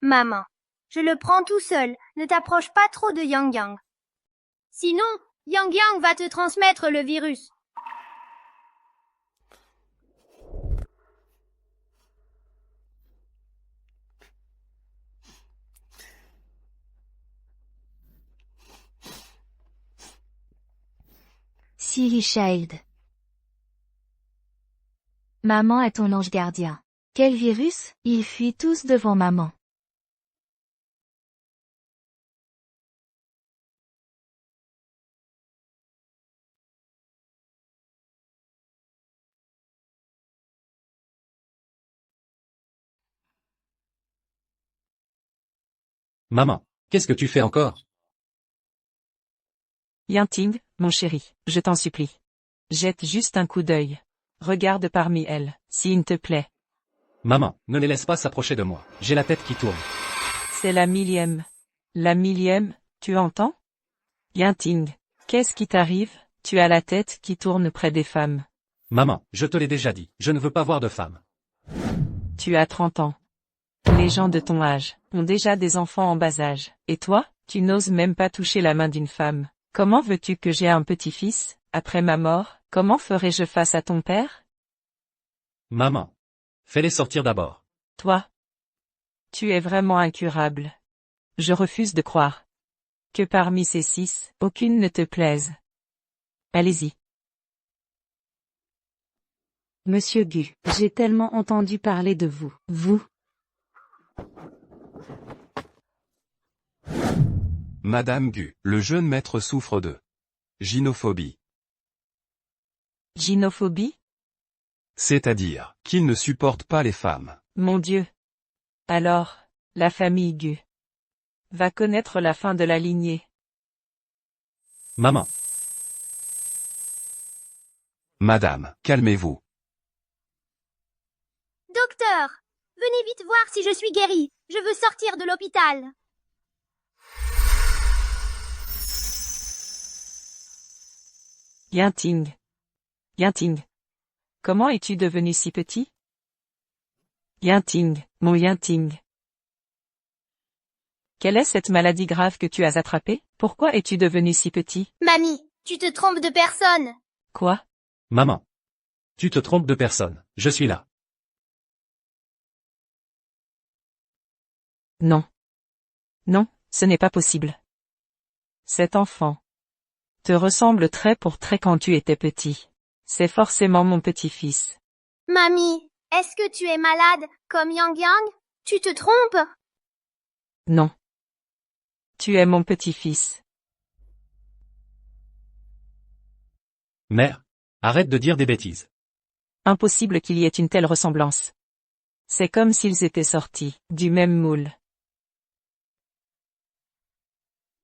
Maman, je le prends tout seul, ne t'approche pas trop de Yang Yang. Sinon, Yang Yang va te transmettre le virus. Silly Child. Maman est ton ange gardien. Quel virus? Ils fuient tous devant maman. Maman, qu'est-ce que tu fais encore? Yinting, mon chéri, je t'en supplie. Jette juste un coup d'œil. Regarde parmi elles, s'il te plaît. Maman, ne les laisse pas s'approcher de moi. J'ai la tête qui tourne. C'est la millième. La millième, tu entends? Yinting, qu'est-ce qui t'arrive? Tu as la tête qui tourne près des femmes. Maman, je te l'ai déjà dit, je ne veux pas voir de femme. Tu as 30 ans. Les gens de ton âge ont déjà des enfants en bas âge. Et toi, tu n'oses même pas toucher la main d'une femme. Comment veux-tu que j'aie un petit-fils, après ma mort? Comment ferai-je face à ton père? Maman, fais-les sortir d'abord. Toi. Tu es vraiment incurable. Je refuse de croire que parmi ces 6, aucune ne te plaise. Allez-y. Monsieur Gu, j'ai tellement entendu parler de vous. Vous. Madame Gu, le jeune maître souffre de gynophobie. Gynophobie? C'est-à-dire, qu'il ne supporte pas les femmes. Mon Dieu. Alors, la famille Gu va connaître la fin de la lignée. Maman, Madame, calmez-vous. Docteur, venez vite voir si je suis guérie. Je veux sortir de l'hôpital. Yinting. Yinting. Comment es-tu devenu si petit? Yinting, mon Yinting. Quelle est cette maladie grave que tu as attrapée? Pourquoi es-tu devenu si petit? Mamie, tu te trompes de personne. Quoi? maman. Tu te trompes de personne, je suis là. Non. Non, ce n'est pas possible. Cet enfant te ressemble trait pour trait quand tu étais petit. C'est forcément mon petit-fils. Mamie, est-ce que tu es malade, comme Yang Yang? Tu te trompes? Non. Tu es mon petit-fils. Mère, arrête de dire des bêtises. Impossible qu'il y ait une telle ressemblance. C'est comme s'ils étaient sortis du même moule.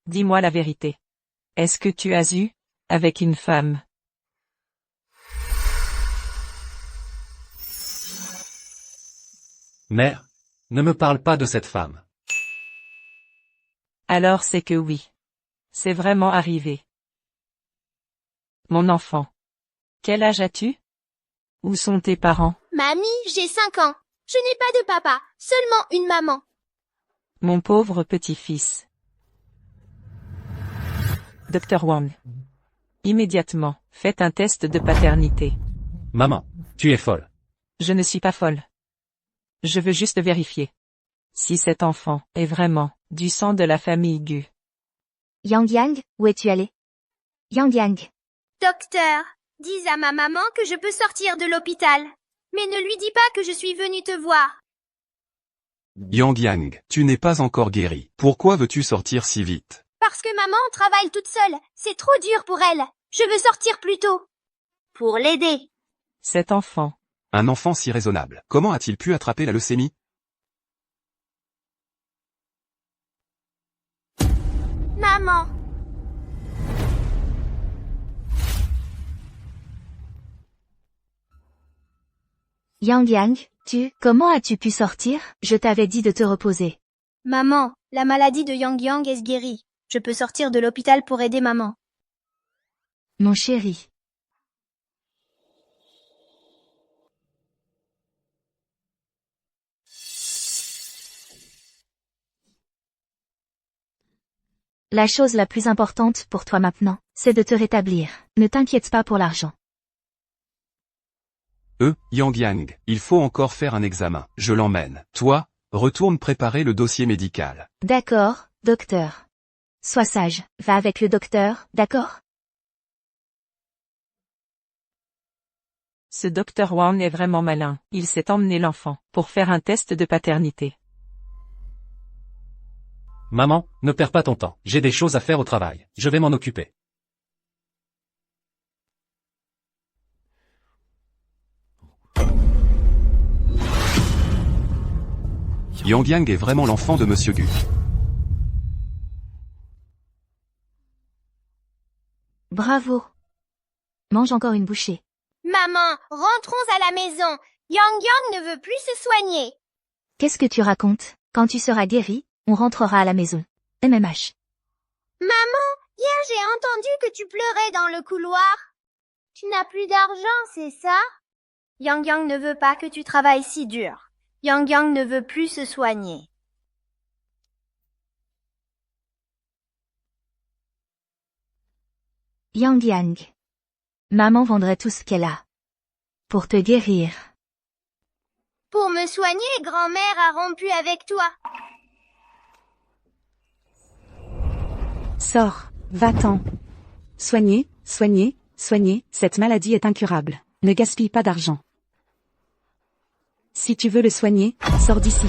Dis-moi la vérité. Est-ce que tu as eu avec une femme? Mère, ne me parle pas de cette femme. Alors c'est que oui. C'est vraiment arrivé. Mon enfant. Quel âge as-tu? Où sont tes parents? Mamie, j'ai 5 ans. Je n'ai pas de papa, seulement une maman. Mon pauvre petit-fils. Docteur Wang. Immédiatement, faites un test de paternité. Maman, tu es folle. Je ne suis pas folle. Je veux juste vérifier si cet enfant est vraiment du sang de la famille Gu. Yang Yang, où es-tu allé? Yang Yang. Docteur, dis à ma maman que je peux sortir de l'hôpital. Mais ne lui dis pas que je suis venue te voir. Yang Yang, tu n'es pas encore guéri. Pourquoi veux-tu sortir si vite? Parce que maman travaille toute seule. C'est trop dur pour elle. Je veux sortir plus tôt. Pour l'aider. Cet enfant. Un enfant si raisonnable. Comment a-t-il pu attraper la leucémie? Maman. Yang Yang, comment as-tu pu sortir? Je t'avais dit de te reposer. Maman, la maladie de Yang Yang est guérie. Je peux sortir de l'hôpital pour aider maman. Mon chéri. La chose la plus importante pour toi maintenant, c'est de te rétablir. Ne t'inquiète pas pour l'argent. Yang Yang, il faut encore faire un examen. Je l'emmène. Toi, retourne préparer le dossier médical. D'accord, docteur. Sois sage, va avec le docteur, d'accord? Ce docteur Wang est vraiment malin. Il s'est emmené l'enfant pour faire un test de paternité. Maman, ne perds pas ton temps. J'ai des choses à faire au travail. Je vais m'en occuper. Yang Yang est vraiment l'enfant de Monsieur Gu. Bravo. Mange encore une bouchée. Maman, rentrons à la maison. Yang Yang ne veut plus se soigner. Qu'est-ce que tu racontes? Quand tu seras guéri, on rentrera à la maison. MMH. Maman, hier j'ai entendu que tu pleurais dans le couloir. Tu n'as plus d'argent, c'est ça? Yang Yang ne veut pas que tu travailles si dur. Yang Yang ne veut plus se soigner. Yang Yang. Maman vendrait tout ce qu'elle a. Pour te guérir. Pour me soigner, grand-mère a rompu avec toi. Sors, va-t'en. Soignez, soignez, soignez, cette maladie est incurable. Ne gaspille pas d'argent. Si tu veux le soigner, sors d'ici.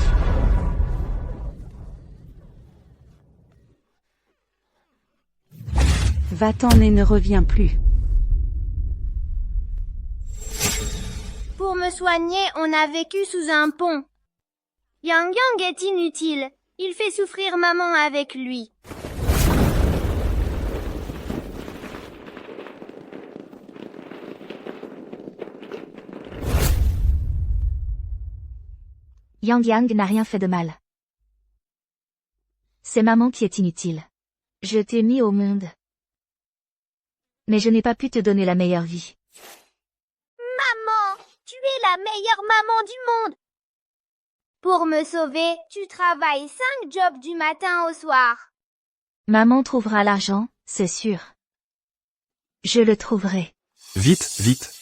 Va-t'en et ne reviens plus. Pour me soigner, on a vécu sous un pont. Yang Yang est inutile. Il fait souffrir maman avec lui. Yang Yang n'a rien fait de mal. C'est maman qui est inutile. Je t'ai mis au monde. Mais je n'ai pas pu te donner la meilleure vie. Maman, tu es la meilleure maman du monde. Pour me sauver, tu travailles 5 jobs du matin au soir. Maman trouvera l'argent, c'est sûr. Je le trouverai. Vite, vite.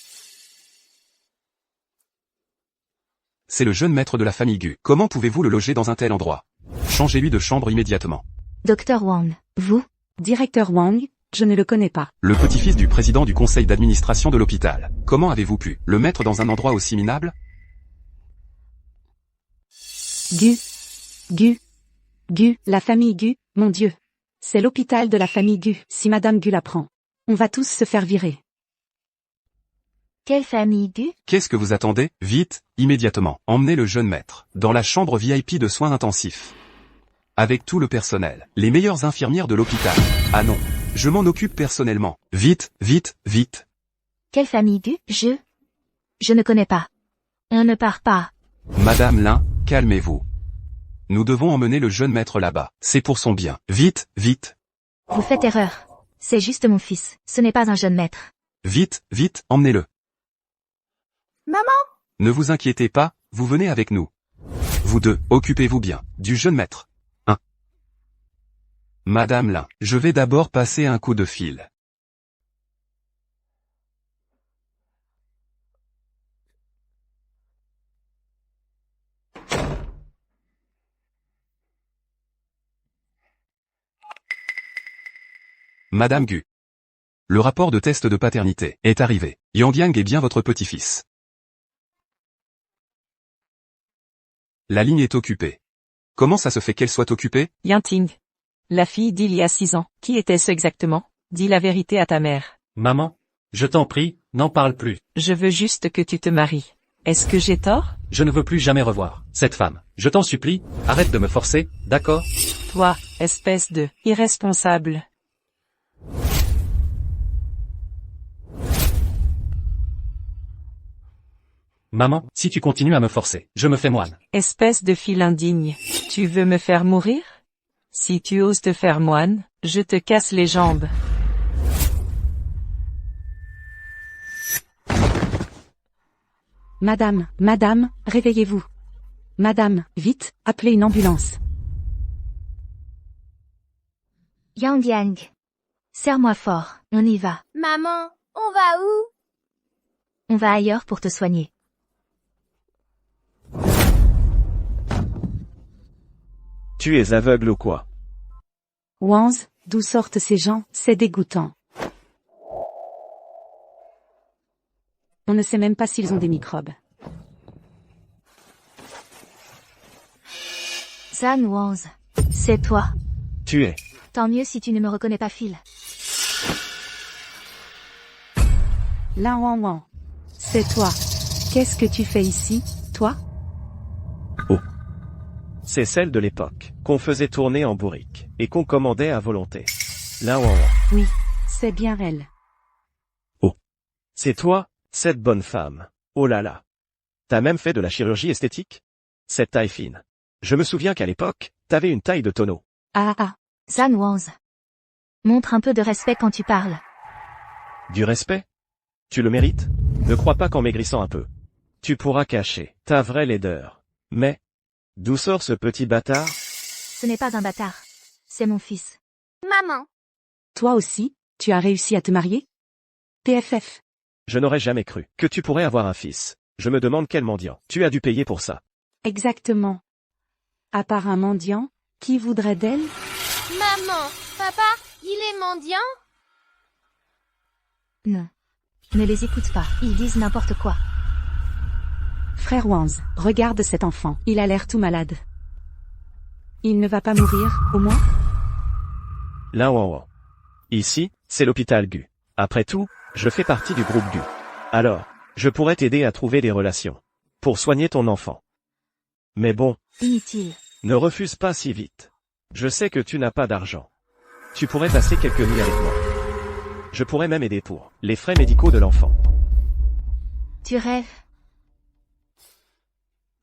C'est le jeune maître de la famille Gu. Comment pouvez-vous le loger dans un tel endroit? Changez-lui de chambre immédiatement. Docteur Wang, vous? Directeur Wang, je ne le connais pas. Le petit-fils du président du conseil d'administration de l'hôpital. Comment avez-vous pu le mettre dans un endroit aussi minable? Gu, la famille Gu, mon Dieu. C'est l'hôpital de la famille Gu. Si Madame Gu l'apprend, on va tous se faire virer. Quelle famille Gu? Qu'est-ce que vous attendez? Vite, immédiatement, emmenez le jeune maître dans la chambre VIP de soins intensifs. Avec tout le personnel, les meilleures infirmières de l'hôpital. Ah non, je m'en occupe personnellement. Vite, vite, vite. Quelle famille Gu? Je ne connais pas. On ne part pas. Madame Lin, calmez-vous. Nous devons emmener le jeune maître là-bas. C'est pour son bien. Vite, vite. Vous faites erreur. C'est juste mon fils. Ce n'est pas un jeune maître. Vite, vite, emmenez-le. Maman, Ne vous inquiétez pas, vous venez avec nous. Vous deux, occupez-vous bien, du jeune maître. 1. Madame Lin, je vais d'abord passer un coup de fil. Madame Gu. Le rapport de test de paternité est arrivé. Yang Yang est bien votre petit-fils. La ligne est occupée. Comment ça se fait qu'elle soit occupée? Yanting. La fille d'il y a 6 ans. Qui était-ce exactement? Dis la vérité à ta mère. Maman, je t'en prie, n'en parle plus. Je veux juste que tu te maries. Est-ce que j'ai tort? Je ne veux plus jamais revoir cette femme. Je t'en supplie, arrête de me forcer, d'accord? Toi, espèce de irresponsable. Maman, si tu continues à me forcer, je me fais moine. Espèce de fille indigne. Tu veux me faire mourir? Si tu oses te faire moine, je te casse les jambes. Madame, réveillez-vous. Madame, vite, appelez une ambulance. Yang Yang. Serre-moi fort, on y va. Maman, on va où? On va ailleurs pour te soigner. Tu es aveugle ou quoi? Wanz, d'où sortent ces gens, c'est dégoûtant. On ne sait même pas s'ils ont des microbes. Zhan Wanz. C'est toi. Tu es. Tant mieux si tu ne me reconnais pas, Phil. Lin Wan Wan. C'est toi. Qu'est-ce que tu fais ici, toi? C'est celle de l'époque, qu'on faisait tourner en bourrique, et qu'on commandait à volonté. Là, ouin, ouin. Oui, c'est bien elle. C'est toi, cette bonne femme. Oh là là. T'as même fait de la chirurgie esthétique? Cette taille fine. Je me souviens qu'à l'époque, t'avais une taille de tonneau. Ah ah. Zhan Wanz. Montre un peu de respect quand tu parles. Du respect? Tu le mérites? Ne crois pas qu'en maigrissant un peu, tu pourras cacher ta vraie laideur. Mais, d'où sort ce petit bâtard? Ce n'est pas un bâtard. C'est mon fils. Maman, Toi aussi, tu as réussi à te marier? PFF. Je n'aurais jamais cru que tu pourrais avoir un fils. Je me demande quel mendiant tu as dû payer pour ça. Exactement. À part un mendiant, qui voudrait d'elle? maman, papa, il est mendiant? Non. Ne les écoute pas, ils disent n'importe quoi. Frère Wanz, regarde cet enfant, il a l'air tout malade. Il ne va pas mourir, au moins? Là, ouin, ouin. Ici, c'est l'hôpital Gu. Après tout, je fais partie du groupe Gu. Alors, je pourrais t'aider à trouver des relations. Pour soigner ton enfant. Mais bon, Inutile. ne refuse pas si vite. Je sais que tu n'as pas d'argent. Tu pourrais passer quelques nuits avec moi. Je pourrais même aider pour les frais médicaux de l'enfant. Tu rêves.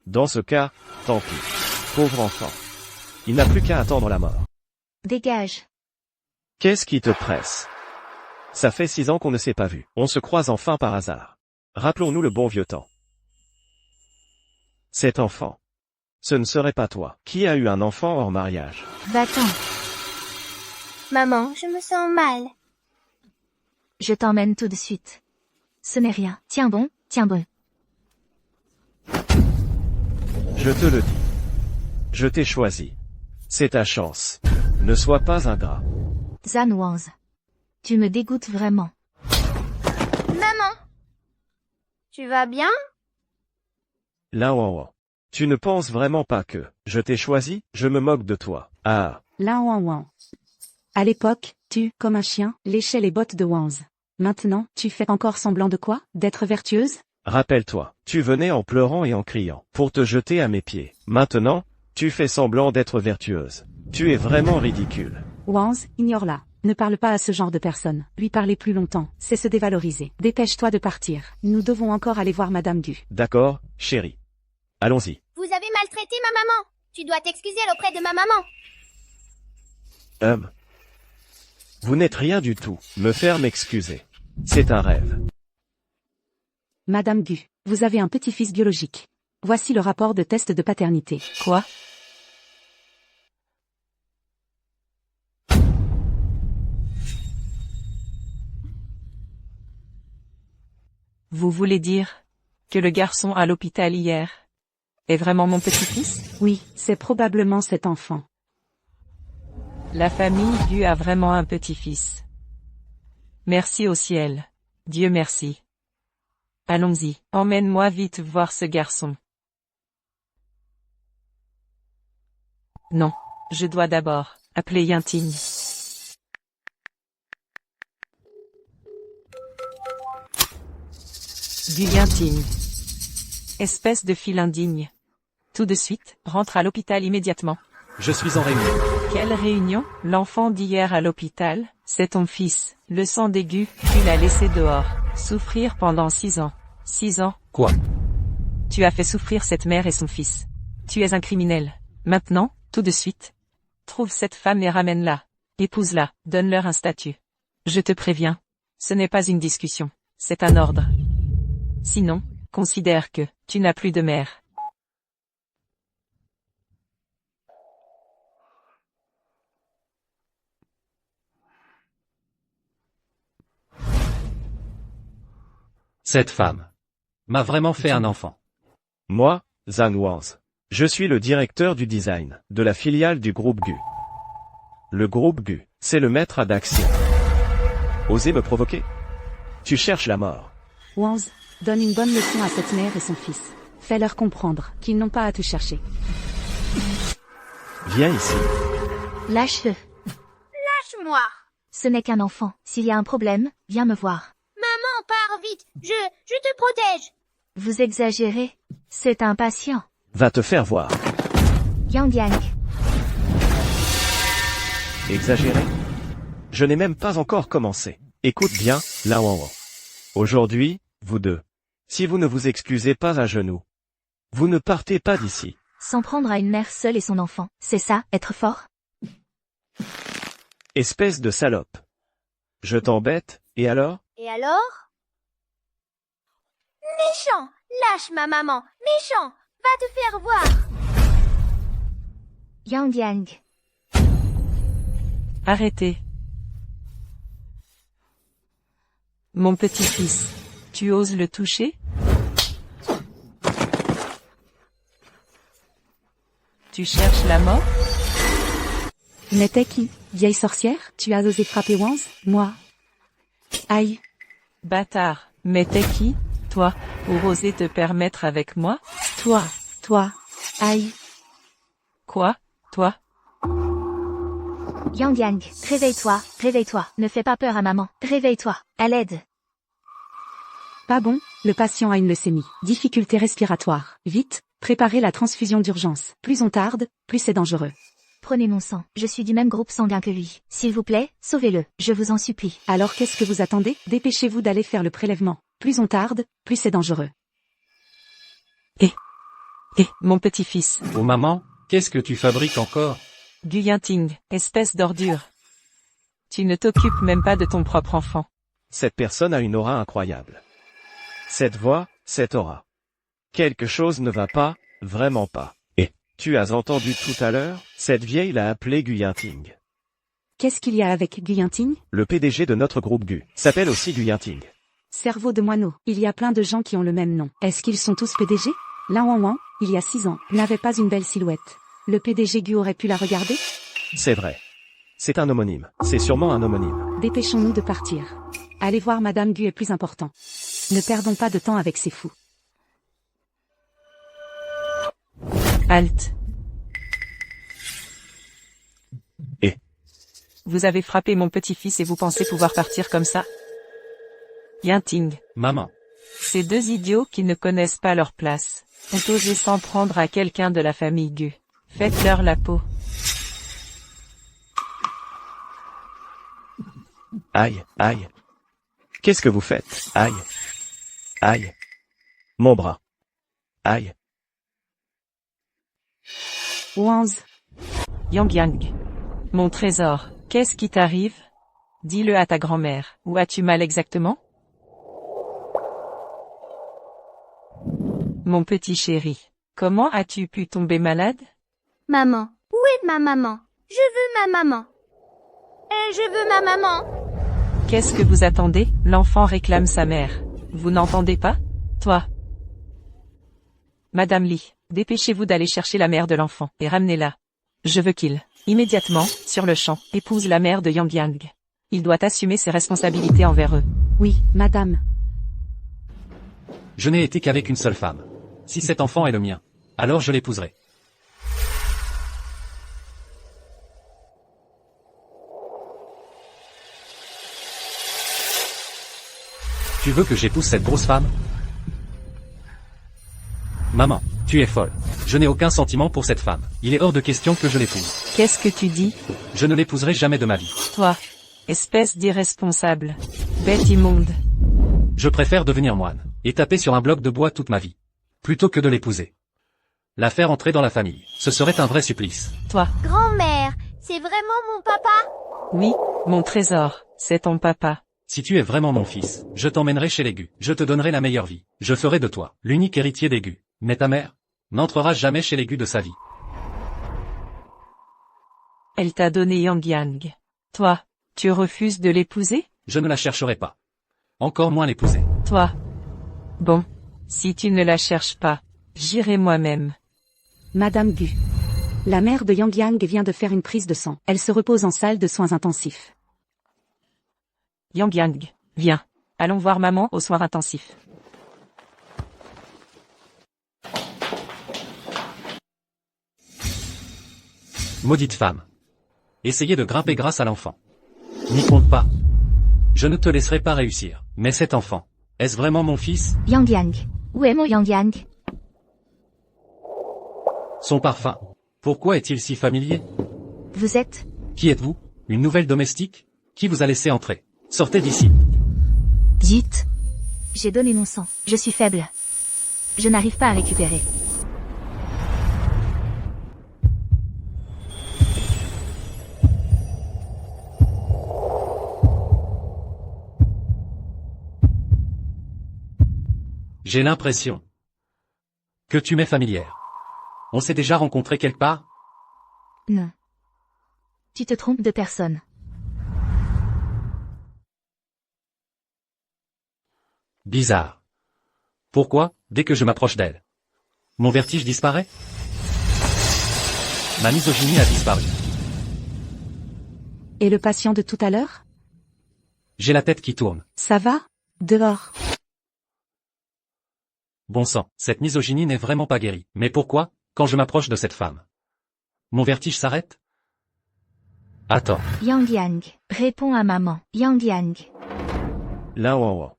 Dans ce cas, tant pis. Pauvre enfant. Il n'a plus qu'à attendre la mort. Dégage. Qu'est-ce qui te presse? Ça fait 6 ans qu'on ne s'est pas vu. On se croise enfin par hasard. Rappelons-nous le bon vieux temps. Cet enfant. Ce ne serait pas toi qui a eu un enfant hors mariage. Va-t'en. Maman, je me sens mal. Je t'emmène tout de suite. Ce n'est rien. Tiens bon, tiens bon. Je te le dis. Je t'ai choisi. C'est ta chance. Ne sois pas ingrat. Zhan Wanz. Tu me dégoûtes vraiment. Maman, tu vas bien? Là, ouin, ouin. Tu ne penses vraiment pas que je t'ai choisi? Je me moque de toi. Ah. Lin Wan Wan. À l'époque, tu, comme un chien, léchais les bottes de Wanz. Maintenant, tu fais encore semblant de quoi? D'être vertueuse? Rappelle-toi, tu venais en pleurant et en criant pour te jeter à mes pieds. Maintenant, tu fais semblant d'être vertueuse. Tu es vraiment ridicule. Wanz, ignore-la. Ne parle pas à ce genre de personne. Lui parler plus longtemps, c'est se dévaloriser. Dépêche-toi de partir. Nous devons encore aller voir Madame Gu. D'accord, chérie. Allons-y. Vous avez maltraité ma maman. Tu dois t'excuser auprès de ma maman. Vous n'êtes rien du tout. Me faire m'excuser. C'est un rêve. Madame Gu, vous avez un petit-fils biologique. Voici le rapport de test de paternité. Quoi? Vous voulez dire que le garçon à l'hôpital hier est vraiment mon petit-fils? Oui, c'est probablement cet enfant. La famille Gu a vraiment un petit-fils. Merci au ciel. Dieu merci. Allons-y, emmène-moi vite voir ce garçon. Non, je dois d'abord appeler Yinting. Du Yinting. Espèce de fille indigne. Tout de suite, rentre à l'hôpital immédiatement. Je suis en réunion. Quelle réunion? L'enfant d'hier à l'hôpital, c'est ton fils. Le sang d'aigu, tu l'as laissé dehors. Souffrir pendant 6 ans. 6 ans? Quoi? Tu as fait souffrir cette mère et son fils. Tu es un criminel. Maintenant, tout de suite. Trouve cette femme et ramène-la. Épouse-la, donne-leur un statut. Je te préviens. Ce n'est pas une discussion. C'est un ordre. Sinon, considère que tu n'as plus de mère. Cette femme m'a vraiment fait un enfant. Moi, Zhang Wanz. Je suis le directeur du design de la filiale du groupe GU. Le groupe GU, c'est le maître d'action. Osez me provoquer? Tu cherches la mort. Wanz, donne une bonne leçon à cette mère et son fils. Fais-leur comprendre qu'ils n'ont pas à te chercher. Viens ici. Lâche-le. Lâche-moi. Ce n'est qu'un enfant. S'il y a un problème, viens me voir. Maman, pars vite. Je te protège. Vous exagérez. C'est impatient. Va te faire voir. Yang Yang. Exagéré? Je n'ai même pas encore commencé. Écoute bien, Lao Wang. Aujourd'hui, vous deux. Si vous ne vous excusez pas à genoux, vous ne partez pas d'ici. S'en prendre à une mère seule et son enfant. C'est ça, être fort? Espèce de salope. Je t'embête, et alors? Et alors? Méchant. Lâche ma maman. Méchant. Va te faire voir. Yang Yang. Arrêtez. Mon petit-fils, tu oses le toucher? Tu cherches la mort? Mais t'es qui? Vieille sorcière? Tu as osé frapper Wanz? Moi? Aïe. Bâtard, mais t'es qui, toi, pour oser te permettre avec moi? Toi. Aïe. Quoi, toi? Yang Yang, réveille-toi, réveille-toi. Ne fais pas peur à maman. Réveille-toi. À l'aide. Pas bon, le patient a une leucémie. Difficulté respiratoire. Vite, préparez la transfusion d'urgence. Plus on tarde, plus c'est dangereux. Prenez mon sang. Je suis du même groupe sanguin que lui. S'il vous plaît, sauvez-le. Je vous en supplie. Alors qu'est-ce que vous attendez? Dépêchez-vous d'aller faire le prélèvement. Plus on tarde, plus c'est dangereux. Mon petit-fils, Oh maman, qu'est-ce que tu fabriques encore? Gu Yinting, espèce d'ordure. Tu ne t'occupes même pas de ton propre enfant. Cette personne a une aura incroyable. Cette voix, cette aura. Quelque chose ne va pas, vraiment pas. Et, tu as entendu tout à l'heure, cette vieille l'a appelé Gu Yinting. Qu'est-ce qu'il y a avec Gu Yinting? Le PDG de notre groupe GU s'appelle aussi Gu Yinting. Cerveau de moineau. Il y a plein de gens qui ont le même nom. Est-ce qu'ils sont tous PDG? Lao Wang, il y a 6 ans, n'avait pas une belle silhouette. Le PDG Gu aurait pu la regarder? C'est vrai. C'est un homonyme. C'est sûrement un homonyme. Dépêchons-nous de partir. Aller voir Madame Gu est plus important. Ne perdons pas de temps avec ces fous. Halte. Et Vous avez frappé mon petit-fils et vous pensez pouvoir partir comme ça? Yinting. Maman. Ces deux idiots qui ne connaissent pas leur place ont osé s'en prendre à quelqu'un de la famille Gu. Faites-leur la peau. aïe, aïe. Qu'est-ce que vous faites? Aïe. Aïe. Mon bras. Aïe. Wanz. Yang Yang. Mon trésor, qu'est-ce qui t'arrive? Dis-le à ta grand-mère. Où as-tu mal exactement? Mon petit chéri, comment as-tu pu tomber malade? Maman. Où est ma maman? Je veux ma maman. Je veux ma maman. Qu'est-ce que vous attendez? L'enfant réclame sa mère. Vous n'entendez pas? Toi. Madame Li, dépêchez-vous d'aller chercher la mère de l'enfant et ramenez-la. Je veux qu'il, immédiatement, sur le champ, épouse la mère de Yang Yang. Il doit assumer ses responsabilités envers eux. Oui, madame. Je n'ai été qu'avec une seule femme. Si cet enfant est le mien, alors je l'épouserai. Tu veux que j'épouse cette grosse femme? Maman, tu es folle. Je n'ai aucun sentiment pour cette femme. Il est hors de question que je l'épouse. Qu'est-ce que tu dis? Je ne l'épouserai jamais de ma vie. Toi, espèce d'irresponsable. Bête immonde. Je préfère devenir moine, et taper sur un bloc de bois toute ma vie, plutôt que de l'épouser. La faire entrer dans la famille, ce serait un vrai supplice. Toi. Grand-mère, c'est vraiment mon papa? Oui, mon trésor, c'est ton papa. Si tu es vraiment mon fils, je t'emmènerai chez les Gu. Je te donnerai la meilleure vie. Je ferai de toi l'unique héritier des Gu. Mais ta mère n'entrera jamais chez les Gu de sa vie. Elle t'a donné Yang Yang. Toi, tu refuses de l'épouser? Je ne la chercherai pas. Encore moins l'épouser. Toi, Bon. Si tu ne la cherches pas, j'irai moi-même. Madame Gu. La mère de Yang Yang vient de faire une prise de sang. Elle se repose en salle de soins intensifs. Yang Yang, viens. Allons voir maman aux soins intensifs. Maudite femme. Essayez de grimper grâce à l'enfant. N'y compte pas. Je ne te laisserai pas réussir. Mais cet enfant, est-ce vraiment mon fils? Yang Yang. Où est mon Yang Yang? Son parfum. Pourquoi est-il si familier? Vous êtes? Qui êtes-vous? Une nouvelle domestique? Qui vous a laissé entrer? Sortez d'ici. Zut. J'ai donné mon sang. Je suis faible. Je n'arrive pas à récupérer. J'ai l'impression que tu m'es familière. On s'est déjà rencontrés quelque part? Non. Tu te trompes de personne. Bizarre. Pourquoi, dès que je m'approche d'elle, mon vertige disparaît? Ma misogynie a disparu. Et le patient de tout à l'heure? J'ai la tête qui tourne. Ça va? Dehors. Bon sang, cette misogynie n'est vraiment pas guérie. Mais pourquoi, quand je m'approche de cette femme, mon vertige s'arrête? Attends. Yang Yang. Réponds à maman. Yang Yang. Là, Wan.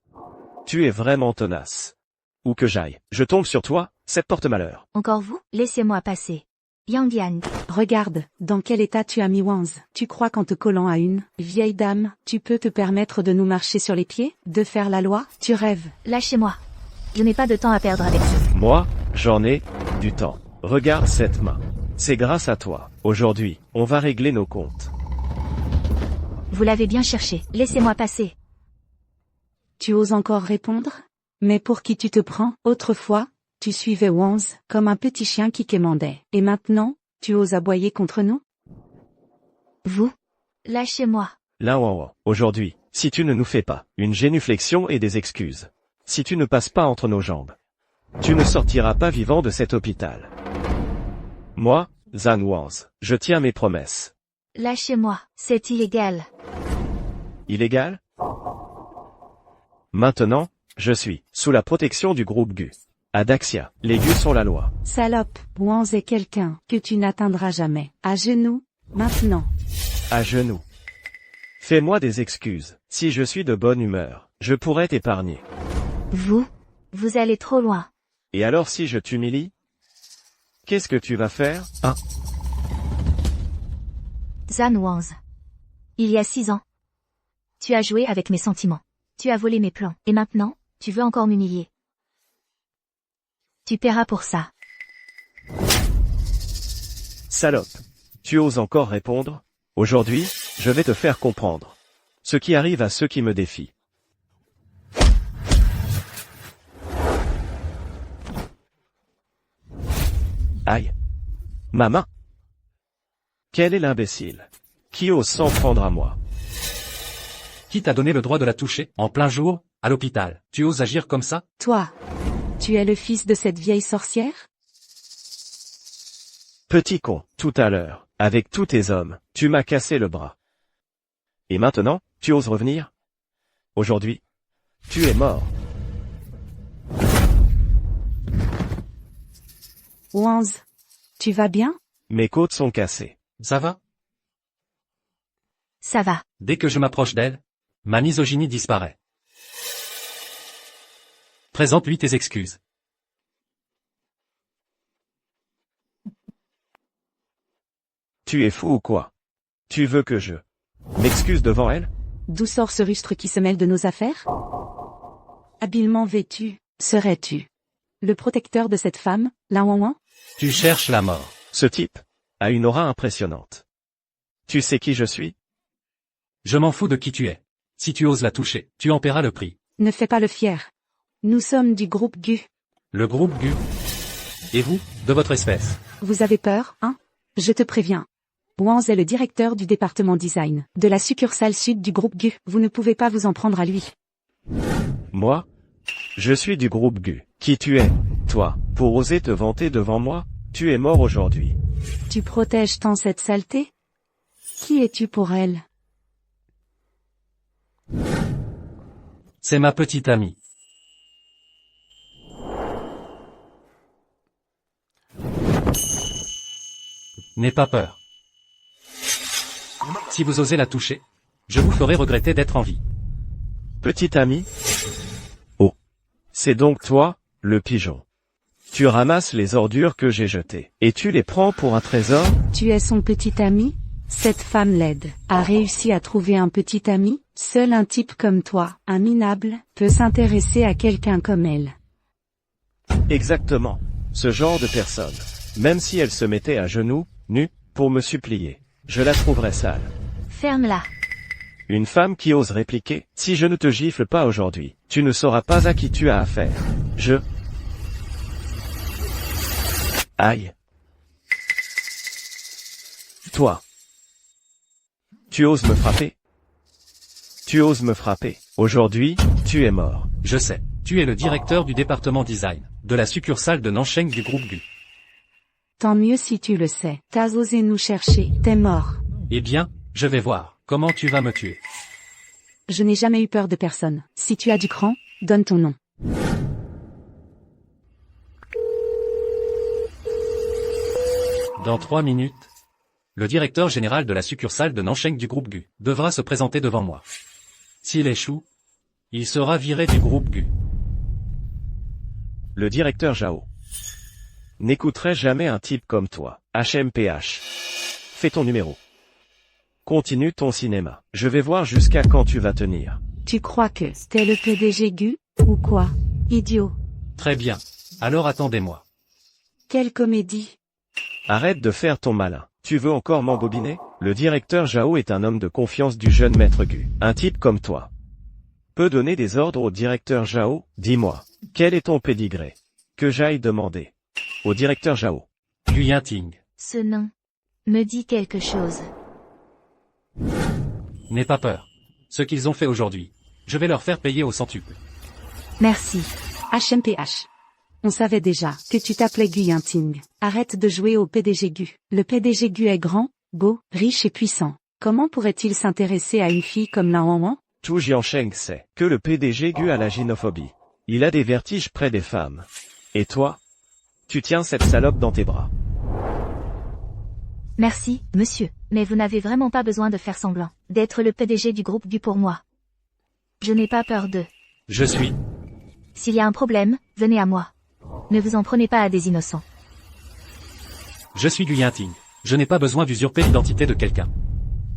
Tu es vraiment tenace. Où que j'aille, je tombe sur toi, cette porte malheur. Encore vous? Laissez-moi passer. Yang Yang. Regarde, dans quel état tu as mis Wanz. Tu crois qu'en te collant à une vieille dame, tu peux te permettre de nous marcher sur les pieds? De faire la loi? Tu rêves. Lâchez-moi. Je n'ai pas de temps à perdre avec vous. Moi, j'en ai du temps. Regarde cette main. C'est grâce à toi. Aujourd'hui, on va régler nos comptes. Vous l'avez bien cherché. Laissez-moi passer. Tu oses encore répondre? Mais pour qui tu te prends? Autrefois, tu suivais Wanz comme un petit chien qui quémandait. Et maintenant, tu oses aboyer contre nous? Vous? Lâchez-moi. Là, Wan. Aujourd'hui, si tu ne nous fais pas une génuflexion et des excuses, si tu ne passes pas entre nos jambes, tu ne sortiras pas vivant de cet hôpital. Moi, Zhan Wanz, je tiens mes promesses. Lâchez-moi. C'est illégal. Illégal? Maintenant, je suis sous la protection du groupe Gu. À Daxia, les Gu sont la loi. Salope, Wanz est quelqu'un que tu n'atteindras jamais. À genoux, maintenant. À genoux. Fais-moi des excuses. Si je suis de bonne humeur, je pourrais t'épargner. Vous allez trop loin. Et alors si je t'humilie? Qu'est-ce que tu vas faire? Zhan Wanz. Il y a 6 ans. Tu as joué avec mes sentiments. Tu as volé mes plans. Et maintenant, tu veux encore m'humilier. Tu paieras pour ça. Salope. Tu oses encore répondre? Aujourd'hui, je vais te faire comprendre ce qui arrive à ceux qui me défient. Aïe. Ma main. Quel est l'imbécile qui ose s'en prendre à moi? Qui t'a donné le droit de la toucher, en plein jour, à l'hôpital? Tu oses agir comme ça? Toi. Tu es le fils de cette vieille sorcière? Petit con, tout à l'heure, avec tous tes hommes, tu m'as cassé le bras. Et maintenant, tu oses revenir? Aujourd'hui, tu es mort. Wanz. Tu vas bien? Mes côtes sont cassées. Ça va? Ça va. Dès que je m'approche d'elle, ma misogynie disparaît. Présente-lui tes excuses. Tu es fou ou quoi? Tu veux que je m'excuse devant elle? D'où sort ce rustre qui se mêle de nos affaires? Habilement vêtu, serais-tu le protecteur de cette femme, Lan Wan? Tu cherches la mort. Ce type a une aura impressionnante. Tu sais qui je suis? Je m'en fous de qui tu es. Si tu oses la toucher, tu en paieras le prix. Ne fais pas le fier. Nous sommes du groupe Gu. Le groupe Gu. Et vous, de votre espèce. Vous avez peur, hein? Je te préviens. Wanz est le directeur du département design, de la succursale sud du groupe Gu. Vous ne pouvez pas vous en prendre à lui. Moi? Je suis du groupe Gu. Qui tu es, toi, pour oser te vanter devant moi? Tu es mort aujourd'hui. Tu protèges tant cette saleté? Qui es-tu pour elle? C'est ma petite amie. N'aie pas peur. Si vous osez la toucher, je vous ferai regretter d'être en vie. Petite amie? Oh. C'est donc toi, le pigeon. Tu ramasses les ordures que j'ai jetées, et tu les prends pour un trésor? Tu es son petit ami? Cette femme laide a réussi à trouver un petit ami? Seul un type comme toi, un minable, peut s'intéresser à quelqu'un comme elle. Exactement. Ce genre de personne. Même si elle se mettait à genoux, nue, pour me supplier, je la trouverais sale. Ferme-la. Une femme qui ose répliquer, si je ne te gifle pas aujourd'hui, tu ne sauras pas à qui tu as affaire. Aïe. Toi. Tu oses me frapper? Tu oses me frapper. Aujourd'hui, tu es mort. Je sais, tu es le directeur du département design, de la succursale de Nansheng du groupe Gu. Tant mieux si tu le sais. T'as osé nous chercher, t'es mort. Eh bien, je vais voir, comment tu vas me tuer. Je n'ai jamais eu peur de personne. Si tu as du cran, donne ton nom. Dans 3 minutes, le directeur général de la succursale de Nansheng du groupe Gu devra se présenter devant moi. S'il échoue, il sera viré du groupe Gu. Le directeur Zhao n'écouterait jamais un type comme toi. HMPH. Fais ton numéro. Continue ton cinéma. Je vais voir jusqu'à quand tu vas tenir. Tu crois que t'es le PDG Gu, ou quoi? Idiot. Très bien, alors attendez-moi. Quelle comédie. Arrête de faire ton malin. Tu veux encore m'embobiner? Le directeur Zhao est un homme de confiance du jeune maître Gu. Un type comme toi peut donner des ordres au directeur Zhao? Dis-moi, quel est ton pédigré? Que j'aille demander au directeur Zhao. Gu Yinting. Ce nom me dit quelque chose. N'aie pas peur. Ce qu'ils ont fait aujourd'hui, je vais leur faire payer au centuple. Merci. HMPH. On savait déjà que tu t'appelais Gu Yinting. Arrête de jouer au PDG Gu. Le PDG Gu est grand, beau, riche et puissant. Comment pourrait-il s'intéresser à une fille comme Lan Wan? Tout Jiansheng sait que le PDG Gu a la gynophobie. Il a des vertiges près des femmes. Et toi? Tu tiens cette salope dans tes bras. Merci, monsieur, mais vous n'avez vraiment pas besoin de faire semblant d'être le PDG du groupe Gu pour moi. Je n'ai pas peur d'eux. Je suis. S'il y a un problème, venez à moi. Ne vous en prenez pas à des innocents. Je suis Gu Yinting. Je n'ai pas besoin d'usurper l'identité de quelqu'un.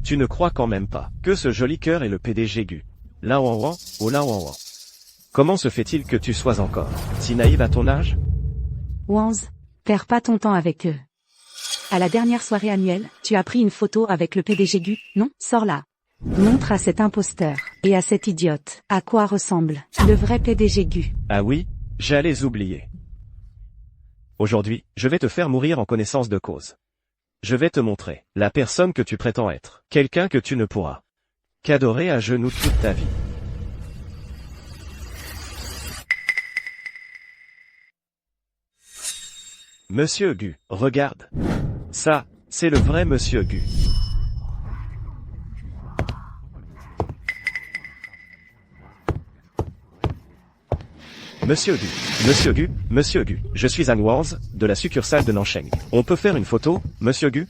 Tu ne crois quand même pas que ce joli cœur est le PDG Gu. Lan Wan, oh Lan Wan. Comment se fait-il que tu sois encore si naïve à ton âge? Wanz, perds pas ton temps avec eux. À la dernière soirée annuelle, tu as pris une photo avec le PDG Gu, non? Sors là. Montre à cet imposteur, et à cette idiote, à quoi ressemble le vrai PDG Gu. Ah oui, j'allais oublier. Aujourd'hui, je vais te faire mourir en connaissance de cause. Je vais te montrer la personne que tu prétends être, quelqu'un que tu ne pourras qu'adorer à genoux toute ta vie. Monsieur Gu, regarde. Ça, c'est le vrai Monsieur Gu. Monsieur Gu, Monsieur Gu, Monsieur Gu, je suis Zhang Wanz, de la succursale de Nansheng. On peut faire une photo, Monsieur Gu?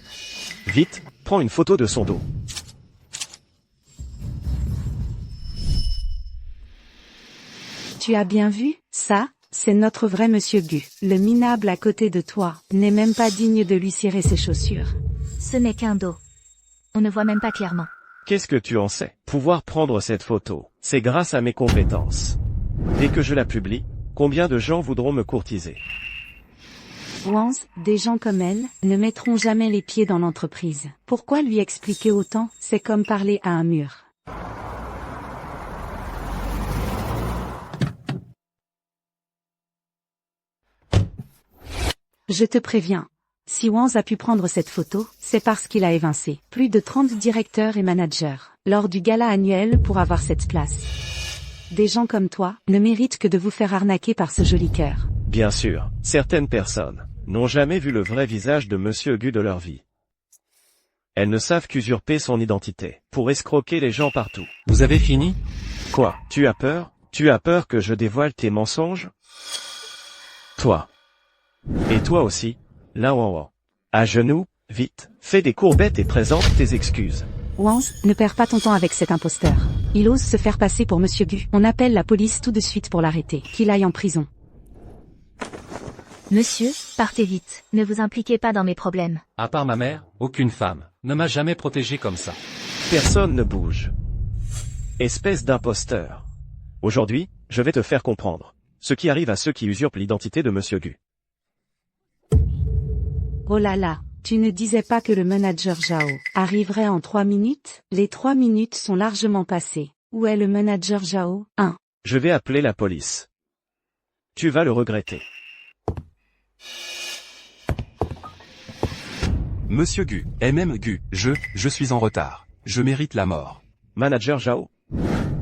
Vite, prends une photo de son dos. Tu as bien vu, ça, c'est notre vrai Monsieur Gu. Le minable à côté de toi n'est même pas digne de lui cirer ses chaussures. Ce n'est qu'un dos. On ne voit même pas clairement. Qu'est-ce que tu en sais? Pouvoir prendre cette photo, c'est grâce à mes compétences. Dès que je la publie, combien de gens voudront me courtiser? Wanz, des gens comme elle, ne mettront jamais les pieds dans l'entreprise. Pourquoi lui expliquer autant? C'est comme parler à un mur. Je te préviens. Si Wanz a pu prendre cette photo, c'est parce qu'il a évincé plus de 30 directeurs et managers lors du gala annuel pour avoir cette place. Des gens comme toi ne méritent que de vous faire arnaquer par ce joli cœur. Bien sûr, certaines personnes n'ont jamais vu le vrai visage de Monsieur Gu de leur vie. Elles ne savent qu'usurper son identité pour escroquer les gens partout. Vous avez fini? Quoi? Tu as peur? Tu as peur que je dévoile tes mensonges? Toi. Et toi aussi. Là, à genoux, vite, fais des courbettes et présente tes excuses. Wanz, ne perds pas ton temps avec cet imposteur. Il ose se faire passer pour Monsieur Gu. On appelle la police tout de suite pour l'arrêter. Qu'il aille en prison. Monsieur, partez vite. Ne vous impliquez pas dans mes problèmes. À part ma mère, aucune femme ne m'a jamais protégé comme ça. Personne ne bouge. Espèce d'imposteur. Aujourd'hui, je vais te faire comprendre ce qui arrive à ceux qui usurpent l'identité de Monsieur Gu. Oh là là, tu ne disais pas que le manager Zhao arriverait en 3 minutes? Les 3 minutes sont largement passées. Où est le manager Zhao? Je vais appeler la police. Tu vas le regretter. Monsieur Gu, Gu, je suis en retard. Je mérite la mort. Manager Zhao.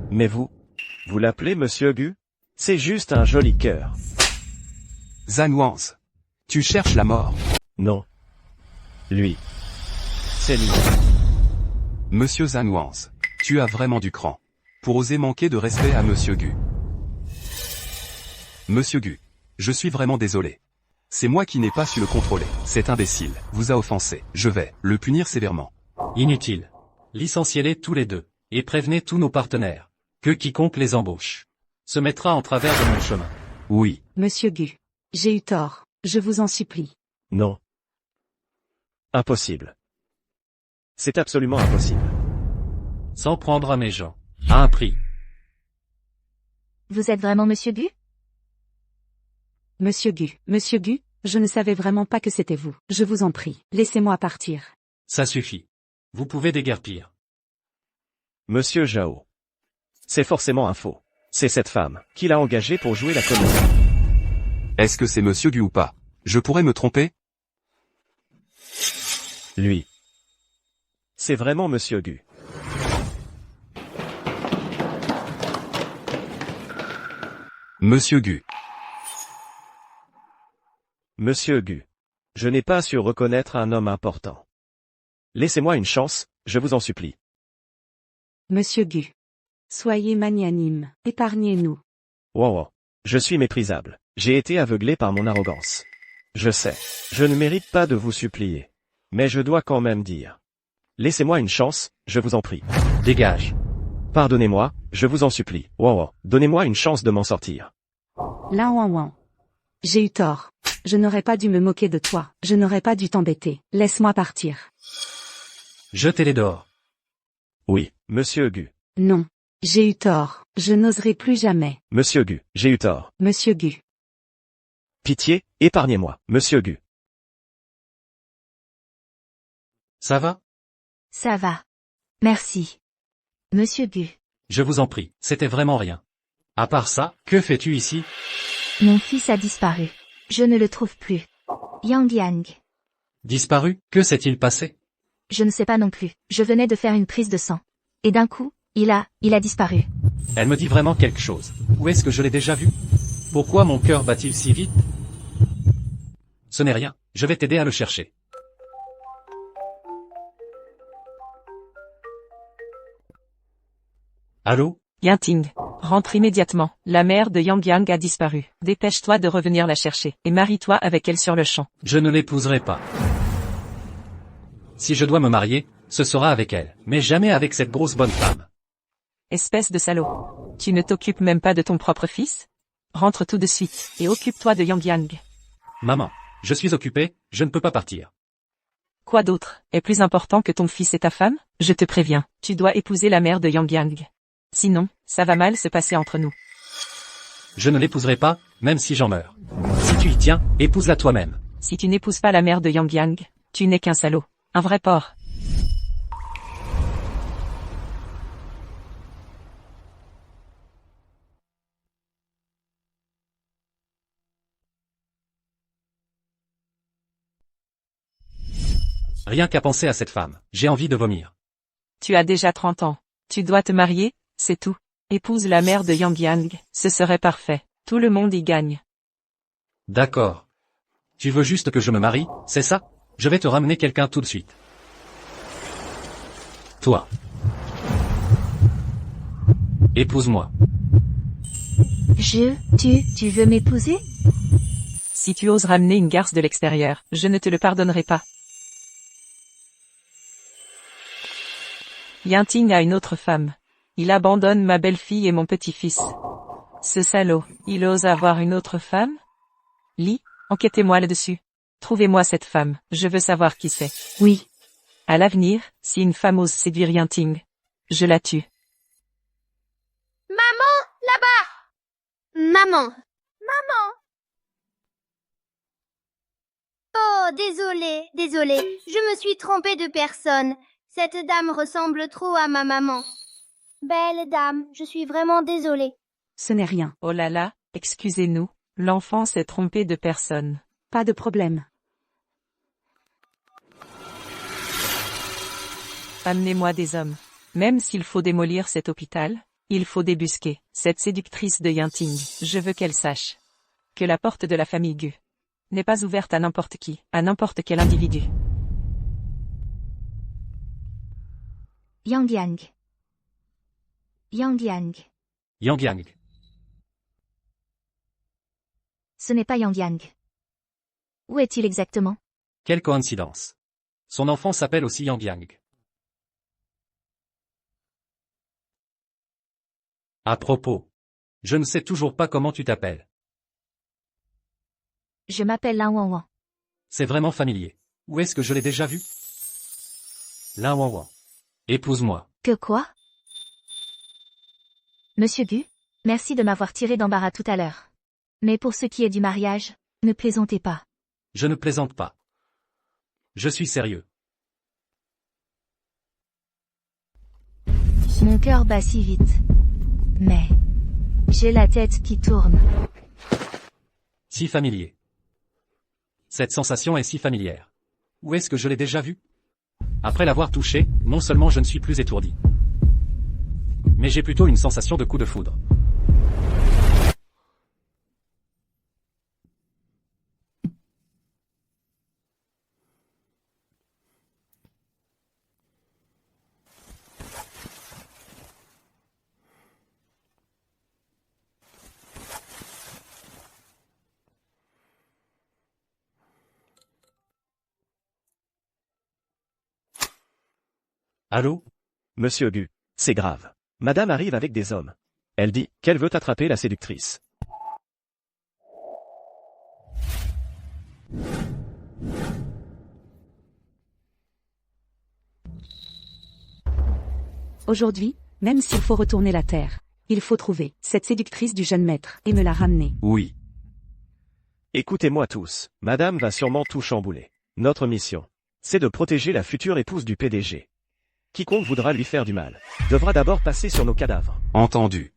Mais vous l'appelez Monsieur Gu? C'est juste un joli cœur. Zhang Wanz. Tu cherches la mort. Non. Lui. C'est lui. Monsieur Zhang Wanz. Tu as vraiment du cran. Pour oser manquer de respect à Monsieur Gu. Monsieur Gu. Je suis vraiment désolé. C'est moi qui n'ai pas su le contrôler. Cet imbécile vous a offensé. Je vais le punir sévèrement. Inutile. Licenciez-les tous les deux, et prévenez tous nos partenaires, que quiconque les embauche se mettra en travers de mon chemin. Oui. Monsieur Gu. J'ai eu tort. Je vous en supplie. Non. Impossible. C'est absolument impossible. S'en prendre à mes gens. À un prix. Vous êtes vraiment Monsieur Gu? Monsieur Gu, je ne savais vraiment pas que c'était vous. Je vous en prie, laissez-moi partir. Ça suffit. Vous pouvez déguerpir. Monsieur Zhao. C'est forcément un faux. C'est cette femme qui l'a engagé pour jouer la comédie. Est-ce que c'est Monsieur Gu ou pas? Je pourrais me tromper? Lui. C'est vraiment Monsieur Gu. Monsieur Gu. Monsieur Gu. Je n'ai pas su reconnaître un homme important. Laissez-moi une chance, je vous en supplie. Monsieur Gu. Soyez magnanime, épargnez-nous. Wow. Je suis méprisable. J'ai été aveuglé par mon arrogance. Je sais. Je ne mérite pas de vous supplier. Mais je dois quand même dire. Laissez-moi une chance, je vous en prie. Dégage. Pardonnez-moi, je vous en supplie. Wow. Donnez-moi une chance de m'en sortir. Là, ouin. J'ai eu tort. Je n'aurais pas dû me moquer de toi. Je n'aurais pas dû t'embêter. Laisse-moi partir. Jetez-les dehors. Oui, Monsieur Gu. Non. J'ai eu tort. Je n'oserai plus jamais. Monsieur Gu, j'ai eu tort. Monsieur Gu. Pitié, épargnez-moi, Monsieur Gu. Ça va? Ça va. Merci. Monsieur Gu. Je vous en prie, c'était vraiment rien. À part ça, que fais-tu ici? Mon fils a disparu. Je ne le trouve plus. Yang Yang. Disparu? Que s'est-il passé? Je ne sais pas non plus. Je venais de faire une prise de sang. Et d'un coup, il a disparu. Elle me dit vraiment quelque chose. Où est-ce que je l'ai déjà vu? Pourquoi mon cœur bat-il si vite? Ce n'est rien, je vais t'aider à le chercher. Allô? Yanting, rentre immédiatement. La mère de Yang Yang a disparu. Dépêche-toi de revenir la chercher, et marie-toi avec elle sur le champ. Je ne l'épouserai pas. Si je dois me marier, ce sera avec elle, mais jamais avec cette grosse bonne femme. Espèce de salaud. Tu ne t'occupes même pas de ton propre fils? Rentre tout de suite, et occupe-toi de Yang Yang. Maman, je suis occupé, je ne peux pas partir. Quoi d'autre est plus important que ton fils et ta femme? Je te préviens, tu dois épouser la mère de Yang Yang. Sinon, ça va mal se passer entre nous. Je ne l'épouserai pas, même si j'en meurs. Si tu y tiens, épouse-la toi-même. Si tu n'épouses pas la mère de Yang Yang, tu n'es qu'un salaud. Un vrai porc. Rien qu'à penser à cette femme, j'ai envie de vomir. Tu as déjà 30 ans. Tu dois te marier, c'est tout. Épouse la mère de Yang Yang, ce serait parfait. Tout le monde y gagne. D'accord. Tu veux juste que je me marie, c'est ça? Je vais te ramener quelqu'un tout de suite. Toi. Épouse-moi. Tu veux m'épouser? Si tu oses ramener une garce de l'extérieur, je ne te le pardonnerai pas. Yanting a une autre femme. Il abandonne ma belle-fille et mon petit-fils. Ce salaud, il ose avoir une autre femme? Li, enquêtez-moi là-dessus. Trouvez-moi cette femme, je veux savoir qui c'est. Oui. À l'avenir, si une femme ose séduire Yanting, je la tue. Maman, là-bas! Maman! Maman! Oh, désolée. Je me suis trompée de personne. Cette dame ressemble trop à ma maman. Belle dame, je suis vraiment désolée. Ce n'est rien. Oh là là, excusez-nous, l'enfant s'est trompé de personne. Pas de problème. Amenez-moi des hommes. Même s'il faut démolir cet hôpital, il faut débusquer cette séductrice de Yanting. Je veux qu'elle sache que la porte de la famille Gu n'est pas ouverte à n'importe qui, à n'importe quel individu. Yang Yang. Yang Yang. Yang Yang. Ce n'est pas Yang Yang. Où est-il exactement? Quelle coïncidence. Son enfant s'appelle aussi Yang Yang. À propos. Je ne sais toujours pas comment tu t'appelles. Je m'appelle Lin Wanwan. C'est vraiment familier. Où est-ce que je l'ai déjà vu? Lin Wanwan. Épouse-moi. Que quoi? Monsieur Gu, merci de m'avoir tiré d'embarras tout à l'heure. Mais pour ce qui est du mariage, ne plaisantez pas. Je ne plaisante pas. Je suis sérieux. Mon cœur bat si vite. Mais j'ai la tête qui tourne. Si familier. Cette sensation est si familière. Où est-ce que je l'ai déjà vu? Après l'avoir touché, non seulement je ne suis plus étourdi, mais j'ai plutôt une sensation de coup de foudre. Allô? Monsieur Gu, c'est grave. Madame arrive avec des hommes. Elle dit qu'elle veut attraper la séductrice. Aujourd'hui, même s'il faut retourner la terre, il faut trouver cette séductrice du jeune maître et me la ramener. Oui. Écoutez-moi tous, Madame va sûrement tout chambouler. Notre mission, c'est de protéger la future épouse du PDG. Quiconque voudra lui faire du mal, devra d'abord passer sur nos cadavres. Entendu.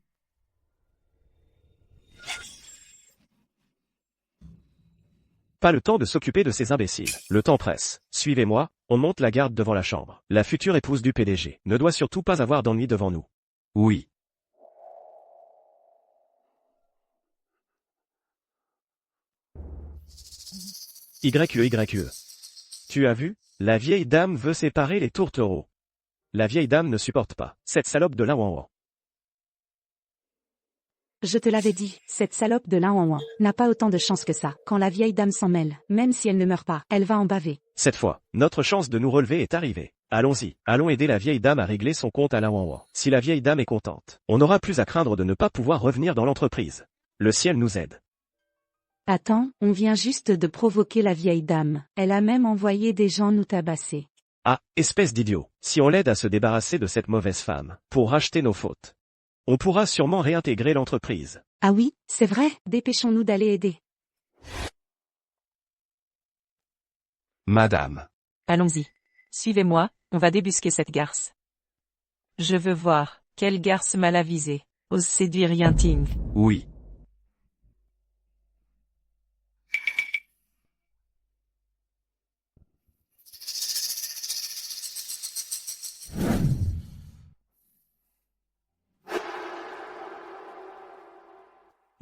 Pas le temps de s'occuper de ces imbéciles. Le temps presse. Suivez-moi, on monte la garde devant la chambre. La future épouse du PDG ne doit surtout pas avoir d'ennui devant nous. Oui. YE. Tu as vu? La vieille dame veut séparer les tourtereaux. La vieille dame ne supporte pas cette salope de Lin Wanwan. Je te l'avais dit, cette salope de Lin Wanwan n'a pas autant de chance que ça. Quand la vieille dame s'en mêle, même si elle ne meurt pas, elle va en baver. Cette fois, notre chance de nous relever est arrivée. Allons-y, allons aider la vieille dame à régler son compte à Lin Wanwan. Si la vieille dame est contente, on n'aura plus à craindre de ne pas pouvoir revenir dans l'entreprise. Le ciel nous aide. Attends, on vient juste de provoquer la vieille dame. Elle a même envoyé des gens nous tabasser. Ah, espèce d'idiot, si on l'aide à se débarrasser de cette mauvaise femme, pour racheter nos fautes, on pourra sûrement réintégrer l'entreprise. Ah oui, c'est vrai, dépêchons-nous d'aller aider. Madame. Allons-y. Suivez-moi, on va débusquer cette garce. Je veux voir, quelle garce mal avisée ose séduire Yanting. Oui.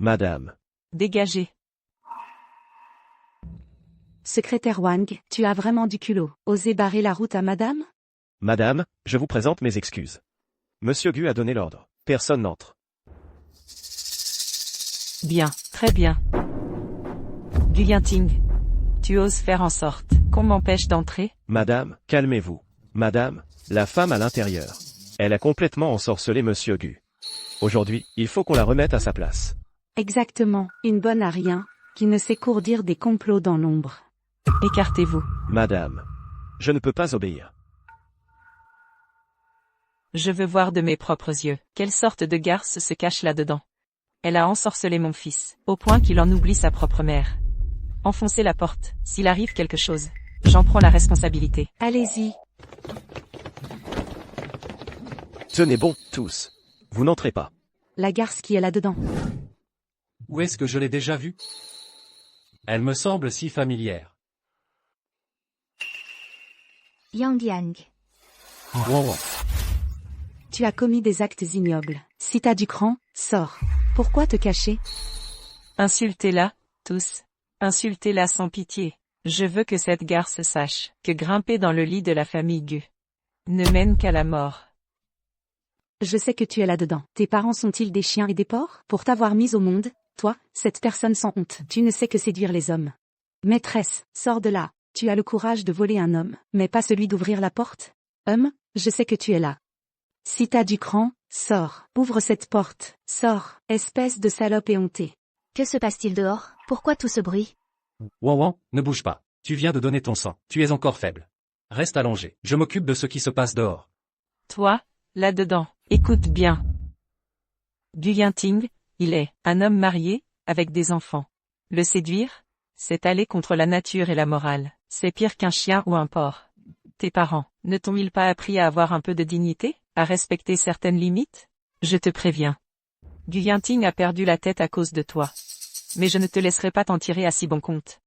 Madame. Dégagez. Secrétaire Wang, tu as vraiment du culot. Oser barrer la route à madame? Madame, je vous présente mes excuses. Monsieur Gu a donné l'ordre. Personne n'entre. Bien, très bien. Gu Yinting. Tu oses faire en sorte qu'on m'empêche d'entrer? Madame, calmez-vous. Madame, la femme à l'intérieur. Elle a complètement ensorcelé Monsieur Gu. Aujourd'hui, il faut qu'on la remette à sa place. Exactement, une bonne à rien, qui ne sait qu'ourdir des complots dans l'ombre. Écartez-vous. Madame. Je ne peux pas obéir. Je veux voir de mes propres yeux quelle sorte de garce se cache là-dedans. Elle a ensorcelé mon fils, au point qu'il en oublie sa propre mère. Enfoncez la porte, s'il arrive quelque chose. J'en prends la responsabilité. Allez-y. Tenez bon, tous. Vous n'entrez pas. La garce qui est là-dedans. Où est-ce que je l'ai déjà vue? Elle me semble si familière. Yang Yang. Wow. Tu as commis des actes ignobles. Si t'as du cran, sors. Pourquoi te cacher? Insultez-la, tous. Insultez-la sans pitié. Je veux que cette garce sache que grimper dans le lit de la famille Gu ne mène qu'à la mort. Je sais que tu es là-dedans. Tes parents sont-ils des chiens et des porcs? Pour t'avoir mise au monde, toi, cette personne sans honte, tu ne sais que séduire les hommes. Maîtresse, sors de là. Tu as le courage de voler un homme, mais pas celui d'ouvrir la porte? Je sais que tu es là. Si t'as du cran, sors. Ouvre cette porte. Sors, espèce de salope éhontée. Que se passe-t-il dehors? Pourquoi tout ce bruit? Wow, ne bouge pas. Tu viens de donner ton sang. Tu es encore faible. Reste allongé. Je m'occupe de ce qui se passe dehors. Toi, là-dedans, écoute bien. Gu Yinting, il est un homme marié, avec des enfants. Le séduire, c'est aller contre la nature et la morale. C'est pire qu'un chien ou un porc. Tes parents, ne t'ont-ils pas appris à avoir un peu de dignité, à respecter certaines limites? Je te préviens. Gu Yinting a perdu la tête à cause de toi. Mais je ne te laisserai pas t'en tirer à si bon compte.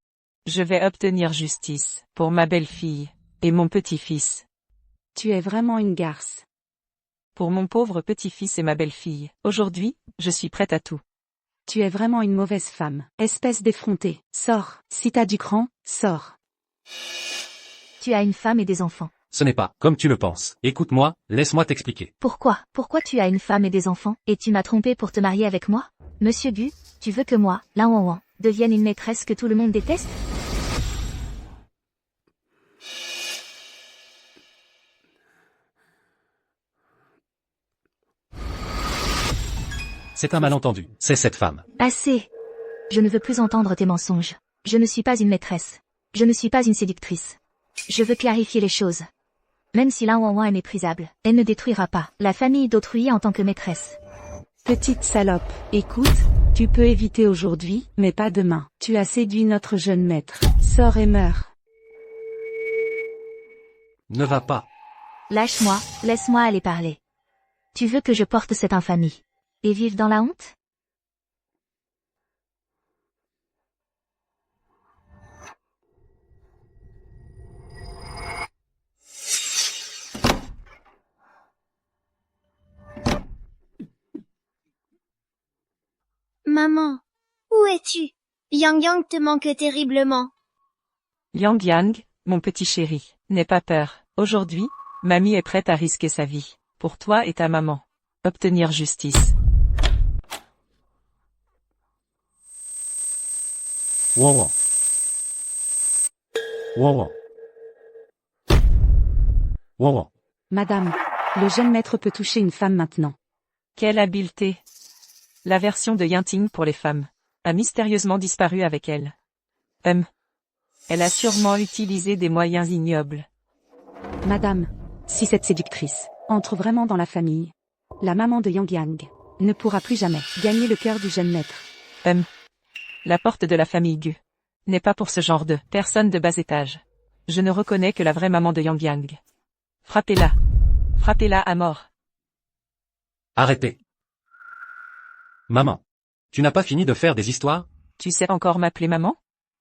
Je vais obtenir justice, pour ma belle-fille, et mon petit-fils. Tu es vraiment une garce. Pour mon pauvre petit-fils et ma belle-fille, aujourd'hui, je suis prête à tout. Tu es vraiment une mauvaise femme. Espèce d'effrontée. Sors. Si t'as du cran, sors. Tu as une femme et des enfants. Ce n'est pas comme tu le penses. Écoute-moi, laisse-moi t'expliquer. Pourquoi? Pourquoi tu as une femme et des enfants, et tu m'as trompé pour te marier avec moi? Monsieur Gu, tu veux que moi, Lan Wang, devienne une maîtresse que tout le monde déteste? C'est un malentendu. C'est cette femme. Assez. Je ne veux plus entendre tes mensonges. Je ne suis pas une maîtresse. Je ne suis pas une séductrice. Je veux clarifier les choses. Même si Lan Wang est méprisable, elle ne détruira pas la famille d'autrui en tant que maîtresse. Petite salope, écoute, tu peux éviter aujourd'hui, mais pas demain. Tu as séduit notre jeune maître. Sors et meurs. Ne va pas. Lâche-moi, laisse-moi aller parler. Tu veux que je porte cette infamie et vive dans la honte? Maman, où es-tu? Yang Yang te manque terriblement. Yang Yang, mon petit chéri, n'aie pas peur. Aujourd'hui, mamie est prête à risquer sa vie. Pour toi et ta maman. Obtenir justice. Wow. Wow. Wow. Madame, le jeune maître peut toucher une femme maintenant. Quelle habileté. La version de Yinting pour les femmes a mystérieusement disparu avec elle. Elle a sûrement utilisé des moyens ignobles. Madame, si cette séductrice entre vraiment dans la famille, la maman de Yang Yang ne pourra plus jamais gagner le cœur du jeune maître. La porte de la famille Gu n'est pas pour ce genre de personne de bas étage. Je ne reconnais que la vraie maman de Yang Yang. Frappez-la. Frappez-la à mort. Arrêtez. Maman. Tu n'as pas fini de faire des histoires? Tu sais encore m'appeler maman?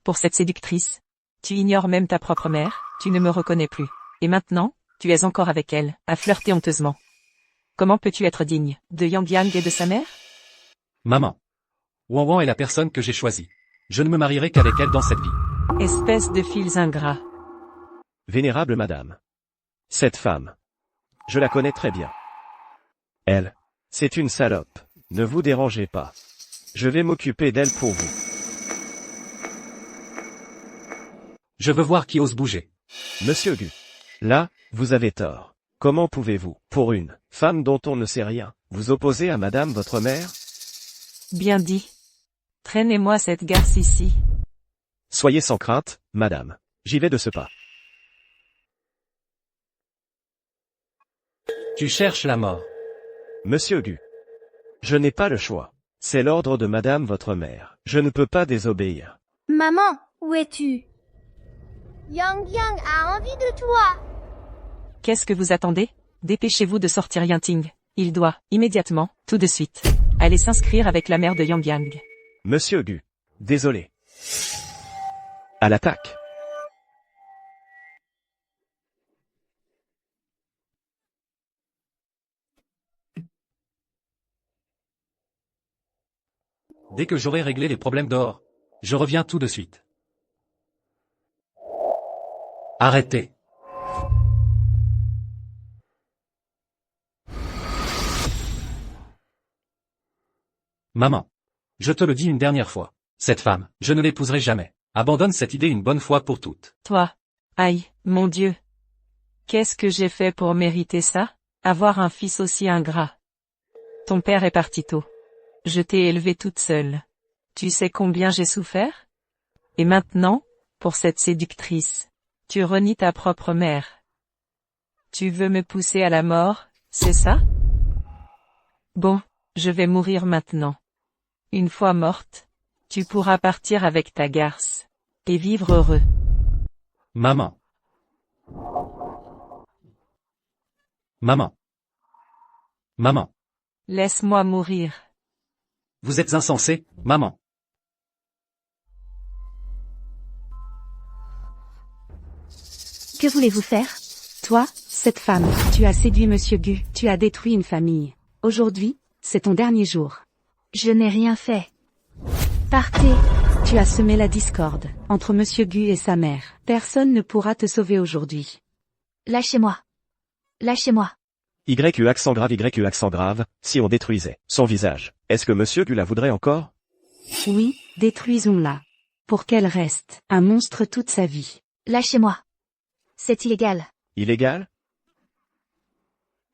Pour cette séductrice. Tu ignores même ta propre mère, tu ne me reconnais plus. Et maintenant, tu es encore avec elle, à flirter honteusement. Comment peux-tu être digne de Yang Yang et de sa mère? Maman. Wan Wan est la personne que j'ai choisie. Je ne me marierai qu'avec elle dans cette vie. Espèce de fils ingrats. Vénérable madame. Cette femme. Je la connais très bien. Elle. C'est une salope. Ne vous dérangez pas. Je vais m'occuper d'elle pour vous. Je veux voir qui ose bouger. Monsieur Gu. Là, vous avez tort. Comment pouvez-vous, pour une femme dont on ne sait rien, vous opposer à madame votre mère? Bien dit. Traînez-moi cette garce ici. Soyez sans crainte, madame. J'y vais de ce pas. Tu cherches la mort. Monsieur Gu. Je n'ai pas le choix. C'est l'ordre de madame votre mère. Je ne peux pas désobéir. Maman, où es-tu? Yang Yang a envie de toi. Qu'est-ce que vous attendez? Dépêchez-vous de sortir Yanting. Il doit, immédiatement, tout de suite, aller s'inscrire avec la mère de Yang Yang. Monsieur Gu. Désolé. À l'attaque. Dès que j'aurai réglé les problèmes dehors, je reviens tout de suite. Arrêtez. Maman. Je te le dis une dernière fois. Cette femme, je ne l'épouserai jamais. Abandonne cette idée une bonne fois pour toutes. Toi. Aïe, mon Dieu. Qu'est-ce que j'ai fait pour mériter ça? Avoir un fils aussi ingrat. Ton père est parti tôt. Je t'ai élevée toute seule. Tu sais combien j'ai souffert? Et maintenant, pour cette séductrice, tu renies ta propre mère. Tu veux me pousser à la mort, c'est ça? Bon, je vais mourir maintenant. Une fois morte, tu pourras partir avec ta garce. Et vivre heureux. Maman. Maman. Maman. Laisse-moi mourir. Vous êtes insensé, maman. Que voulez-vous faire? Toi, cette femme, tu as séduit Monsieur Gu, tu as détruit une famille. Aujourd'hui, c'est ton dernier jour. Je n'ai rien fait. Partez. Tu as semé la discorde entre Monsieur Gu et sa mère. Personne ne pourra te sauver aujourd'hui. Lâchez-moi. Lâchez-moi. YU accent grave, si on détruisait son visage, est-ce que monsieur Gu la voudrait encore? Oui, détruisons-la. Pour qu'elle reste un monstre toute sa vie. Lâchez-moi. C'est illégal. Illégal?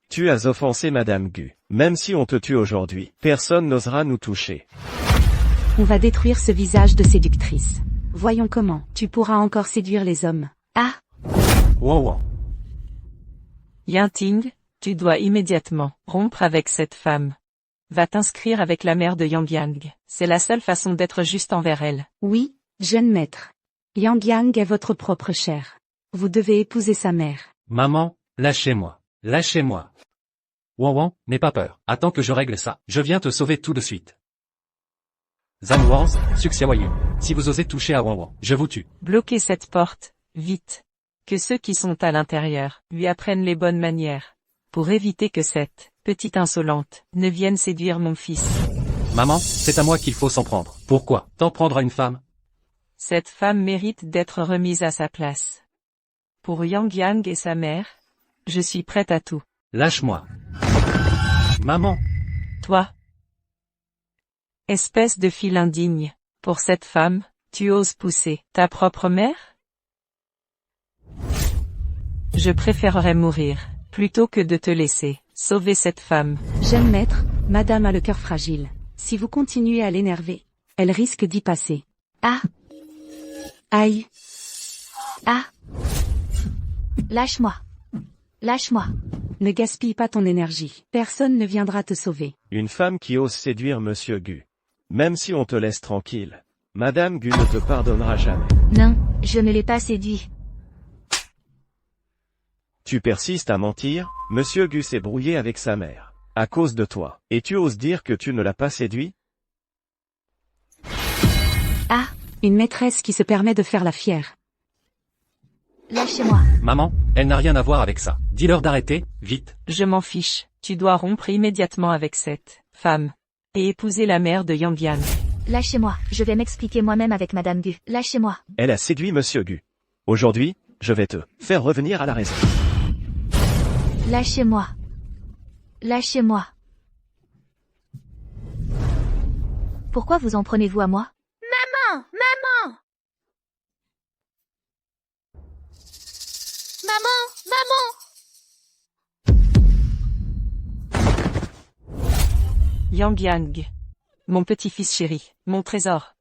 Tu as offensé madame Gu. Même si on te tue aujourd'hui, personne n'osera nous toucher. On va détruire ce visage de séductrice. Voyons comment tu pourras encore séduire les hommes. Ah, Wow wow. Yanting, tu dois immédiatement rompre avec cette femme. Va t'inscrire avec la mère de Yang Yang. C'est la seule façon d'être juste envers elle. Oui, jeune maître. Yang Yang est votre propre chair. Vous devez épouser sa mère. Maman, lâchez-moi. Lâchez-moi. Wan Wan, n'aie pas peur. Attends que je règle ça. Je viens te sauver tout de suite. Zhang Wars, Suxiawayu. Si vous osez toucher à Wan Wan, je vous tue. Bloquez cette porte, vite. Que ceux qui sont à l'intérieur lui apprennent les bonnes manières. Pour éviter que cette petite insolente ne vienne séduire mon fils. Maman, c'est à moi qu'il faut s'en prendre. Pourquoi t'en prendre à une femme? Cette femme mérite d'être remise à sa place. Pour Yang Yang et sa mère, je suis prête à tout. Lâche-moi. Maman. Toi. Espèce de fille indigne. Pour cette femme, tu oses pousser ta propre mère? Je préférerais mourir, plutôt que de te laisser sauver cette femme. Jeune maître, madame a le cœur fragile. Si vous continuez à l'énerver, elle risque d'y passer. ah, Aïe, ah. Lâche-moi. Lâche-moi. ne gaspille pas ton énergie. Personne ne viendra te sauver. Une femme qui ose séduire monsieur Gu. Même si on te laisse tranquille, madame Gu ne te pardonnera jamais. Non, je ne l'ai pas séduit. Tu persistes à mentir, monsieur Gu s'est brouillé avec sa mère. À cause de toi. Et tu oses dire que tu ne l'as pas séduit? Ah, Une maîtresse qui se permet de faire la fière. lâchez-moi. Maman, elle n'a rien à voir avec ça. Dis-leur d'arrêter, vite. Je m'en fiche. Tu dois rompre immédiatement avec cette femme. Et épouser la mère de Yang Yang. Lâchez-moi, je vais m'expliquer moi-même avec Madame Gu. Lâchez-moi. Elle a séduit Monsieur Gu. Aujourd'hui, je vais te faire revenir à la raison. Lâchez-moi. Lâchez-moi. Pourquoi vous en prenez-vous à moi? Maman! Maman! Maman! Maman! Yang Yang. Mon petit-fils chéri, mon trésor.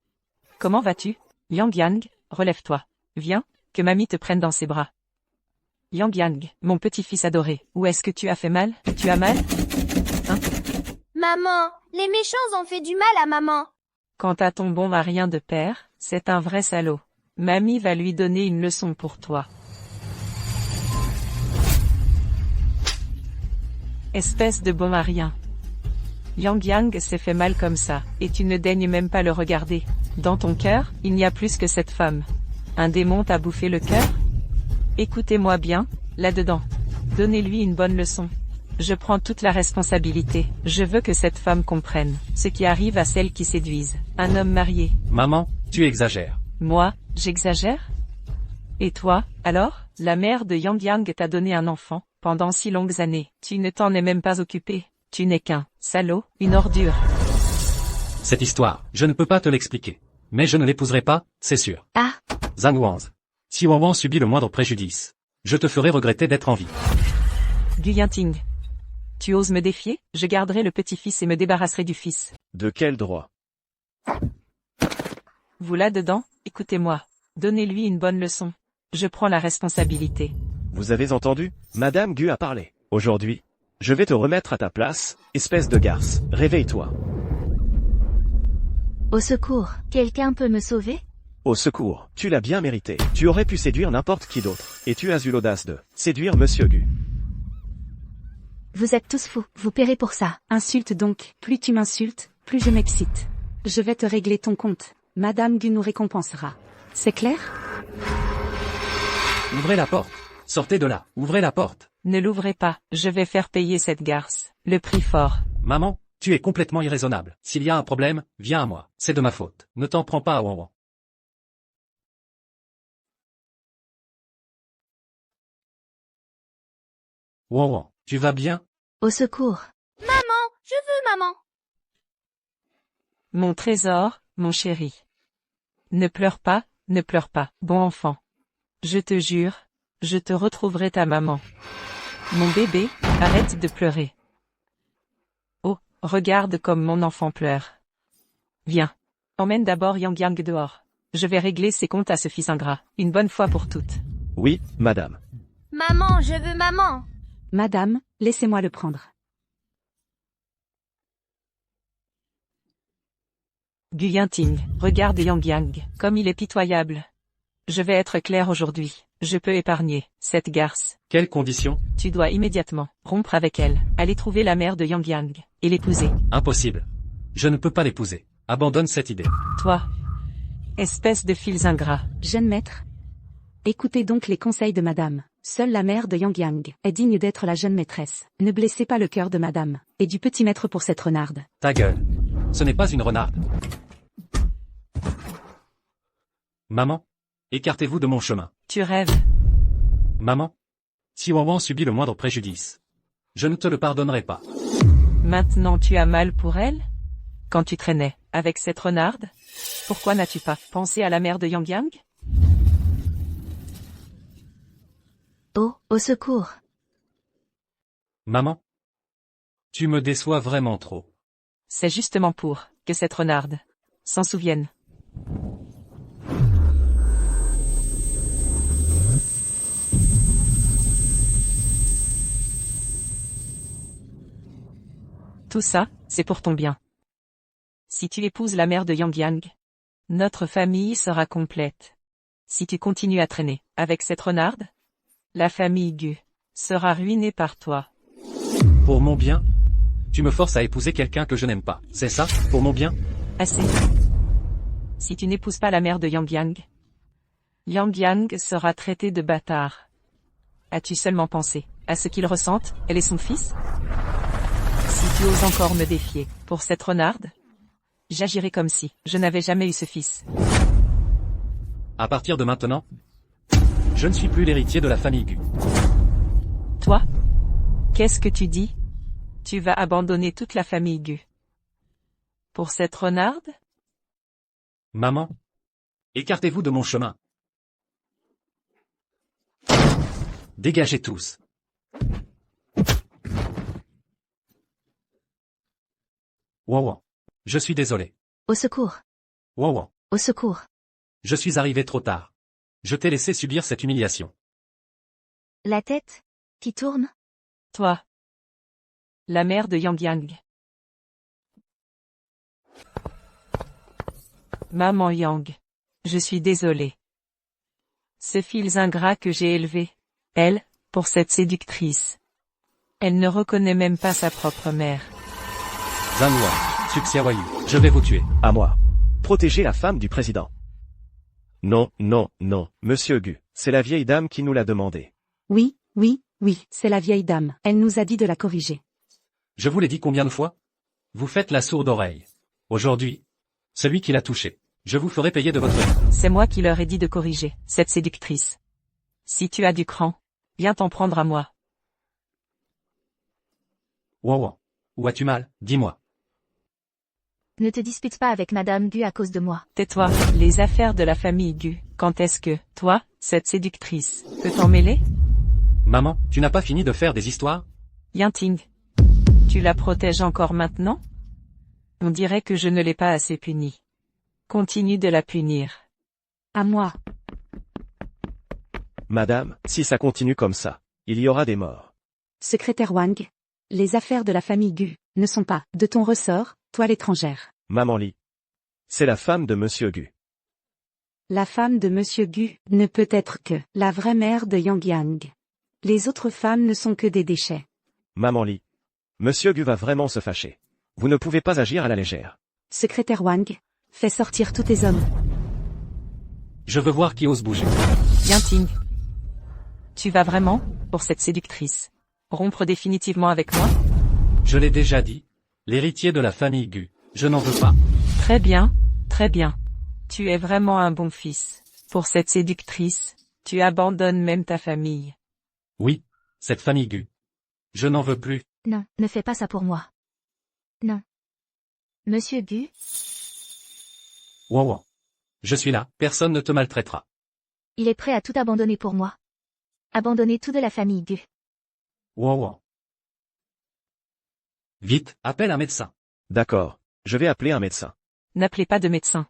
Comment vas-tu? Yang Yang, relève-toi. Viens, que mamie te prenne dans ses bras. Yang Yang, mon petit-fils adoré, où est-ce que tu as fait mal? Tu as mal? Maman! Les méchants ont fait du mal à maman! Quant à ton bon marien de père, c'est un vrai salaud. Mamie va lui donner une leçon pour toi. Espèce de bon marien. Yang Yang s'est fait mal comme ça, et tu ne daignes même pas le regarder. Dans ton cœur, il n'y a plus que cette femme. Un démon t'a bouffé le cœur? Écoutez-moi bien, là-dedans. Donnez-lui une bonne leçon. Je prends toute la responsabilité. Je veux que cette femme comprenne ce qui arrive à celles qui séduisent. Un homme marié. Maman, tu exagères. Moi, j'exagère? Et toi, alors? La mère de Yang Yang t'a donné un enfant, pendant si longues années. Tu ne t'en es même pas occupé. Tu n'es qu'un salaud, une ordure. Cette histoire, je ne peux pas te l'expliquer. Mais je ne l'épouserai pas, c'est sûr. Ah. Zhang Wanz. Si Wang subit le moindre préjudice, je te ferai regretter d'être en vie. Gu Yanting. Tu oses me défier? Je garderai le petit-fils et me débarrasserai du fils. De quel droit? Vous là-dedans, écoutez-moi. Donnez-lui une bonne leçon. Je prends la responsabilité. Vous avez entendu? Madame Gu a parlé. Aujourd'hui, je vais te remettre à ta place, espèce de garce. Réveille-toi. Au secours, quelqu'un peut me sauver? Au secours, tu l'as bien mérité. Tu aurais pu séduire n'importe qui d'autre, et tu as eu l'audace de séduire Monsieur Gu. Vous êtes tous fous, vous paierez pour ça. Insulte donc, plus tu m'insultes, plus je m'excite. Je vais te régler ton compte. Madame Gu nous récompensera. C'est clair? Ouvrez la porte. Sortez de là. Ouvrez la porte. Ne l'ouvrez pas, je vais faire payer cette garce. Le prix fort. Maman, tu es complètement irraisonnable. S'il y a un problème, viens à moi. C'est de ma faute. Ne t'en prends pas à Wang. Wang, tu vas bien? Au secours. Maman! Je veux maman! Mon trésor, mon chéri. Ne pleure pas, bon enfant. Je te jure, je te retrouverai ta maman. Mon bébé, arrête de pleurer. Oh, regarde comme mon enfant pleure. Viens. Emmène d'abord Yang Yang dehors. Je vais régler ses comptes à ce fils ingrat, une bonne fois pour toutes. Oui, madame. Maman, je veux maman! Madame, laissez-moi le prendre. Gu Yanting, regarde Yang Yang, comme il est pitoyable. Je vais être clair aujourd'hui. Je peux épargner cette garce. Quelles conditions? Tu dois immédiatement rompre avec elle, aller trouver la mère de Yang Yang, et l'épouser. Impossible. Je ne peux pas l'épouser. Abandonne cette idée. Toi, espèce de fils ingrats. Jeune maître. Écoutez donc les conseils de madame. Seule la mère de Yang Yang est digne d'être la jeune maîtresse. Ne blessez pas le cœur de madame, et du petit maître pour cette renarde. Ta gueule. Ce n'est pas une renarde. Maman, écartez-vous de mon chemin. Tu rêves. Maman, si Wang subit le moindre préjudice, je ne te le pardonnerai pas. Maintenant tu as mal pour elle? Quand tu traînais avec cette renarde? Pourquoi n'as-tu pas pensé à la mère de Yang Yang? Oh, au secours. Maman, tu me déçois vraiment trop. C'est justement pour que cette renarde s'en souvienne. Tout ça, c'est pour ton bien. Si tu épouses la mère de Yang Yang, notre famille sera complète. Si tu continues à traîner avec cette renarde, la famille Gu sera ruinée par toi. Pour mon bien? Tu me forces à épouser quelqu'un que je n'aime pas, c'est ça, pour mon bien? Assez. Si tu n'épouses pas la mère de Yang Yang, Yang Yang sera traité de bâtard. As-tu seulement pensé à ce qu'il ressente, elle et son fils? Si tu oses encore me défier pour cette renarde, j'agirai comme si je n'avais jamais eu ce fils. À partir de maintenant, je ne suis plus l'héritier de la famille Gu. Toi? Qu'est-ce que tu dis? Tu vas abandonner toute la famille Gu. Pour cette renarde? Maman, écartez-vous de mon chemin. Dégagez tous. Wow. Je suis désolé. Au secours. Wow. Au secours. Je suis arrivé trop tard. Je t'ai laissé subir cette humiliation. La tête qui tourne? Toi. La mère de Yang Yang. Maman Yang. Je suis désolée. Ce fils ingrat que j'ai élevé. Elle, pour cette séductrice. Elle ne reconnaît même pas sa propre mère. Zanhua, Suxiawayu, je vais vous tuer. À moi. Protéger la femme du président. Non, non, non, monsieur Gu, c'est la vieille dame qui nous l'a demandé. Oui, oui, oui, c'est la vieille dame. Elle nous a dit de la corriger. Je vous l'ai dit combien de fois? Vous faites la sourde oreille. Aujourd'hui, celui qui l'a touché, je vous ferai payer de votre vie. C'est moi qui leur ai dit de corriger cette séductrice. Si tu as du cran, viens t'en prendre à moi. Wow. Où as-tu mal? Dis-moi. Ne te dispute pas avec Madame Gu à cause de moi. Tais-toi, les affaires de la famille Gu. Quand est-ce que, toi, cette séductrice, peut t'en mêler? Maman, tu n'as pas fini de faire des histoires? Yanting. Tu la protèges encore maintenant? On dirait que je ne l'ai pas assez punie. Continue de la punir. À moi. Madame, si ça continue comme ça, il y aura des morts. Secrétaire Wang. Les affaires de la famille Gu ne sont pas de ton ressort, toi l'étrangère. Maman Li. C'est la femme de monsieur Gu. La femme de Monsieur Gu ne peut être que la vraie mère de Yang Yang. Les autres femmes ne sont que des déchets. Maman Li. Monsieur Gu va vraiment se fâcher. Vous ne pouvez pas agir à la légère. Secrétaire Wang. Fais sortir tous tes hommes. Je veux voir qui ose bouger. Yanting. Tu vas vraiment, pour cette séductrice, rompre définitivement avec moi? Je l'ai déjà dit. L'héritier de la famille Gu. Je n'en veux pas. Très bien, très bien. Tu es vraiment un bon fils. Pour cette séductrice, tu abandonnes même ta famille. Oui, cette famille Gu. Je n'en veux plus. Non, ne fais pas ça pour moi. Non. Monsieur Gu? Wow. Je suis là, personne ne te maltraitera. Il est prêt à tout abandonner pour moi. Abandonner tout de la famille Gu. Wow. Vite, appelle un médecin. D'accord, je vais appeler un médecin. N'appelez pas de médecin.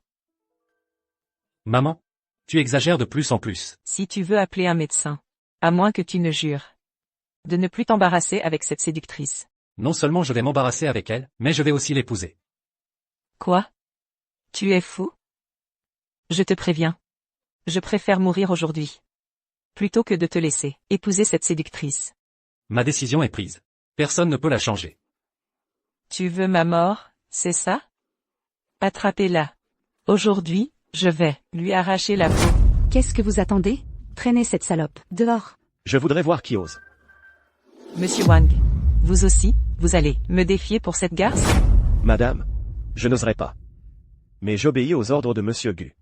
Maman, tu exagères de plus en plus. Si tu veux appeler un médecin, à moins que tu ne jures de ne plus t'embarrasser avec cette séductrice. Non seulement je vais m'embarrasser avec elle, mais je vais aussi l'épouser. Quoi? Tu es fou? Je te préviens. Je préfère mourir aujourd'hui, plutôt que de te laisser épouser cette séductrice. Ma décision est prise. Personne ne peut la changer. Tu veux ma mort, c'est ça? Attrapez-la. Aujourd'hui, je vais lui arracher la peau. Qu'est-ce que vous attendez? Traînez cette salope dehors. Je voudrais voir qui ose. Monsieur Wang, vous aussi, vous allez me défier pour cette garce? Madame, je n'oserais pas. Mais j'obéis aux ordres de monsieur Gu.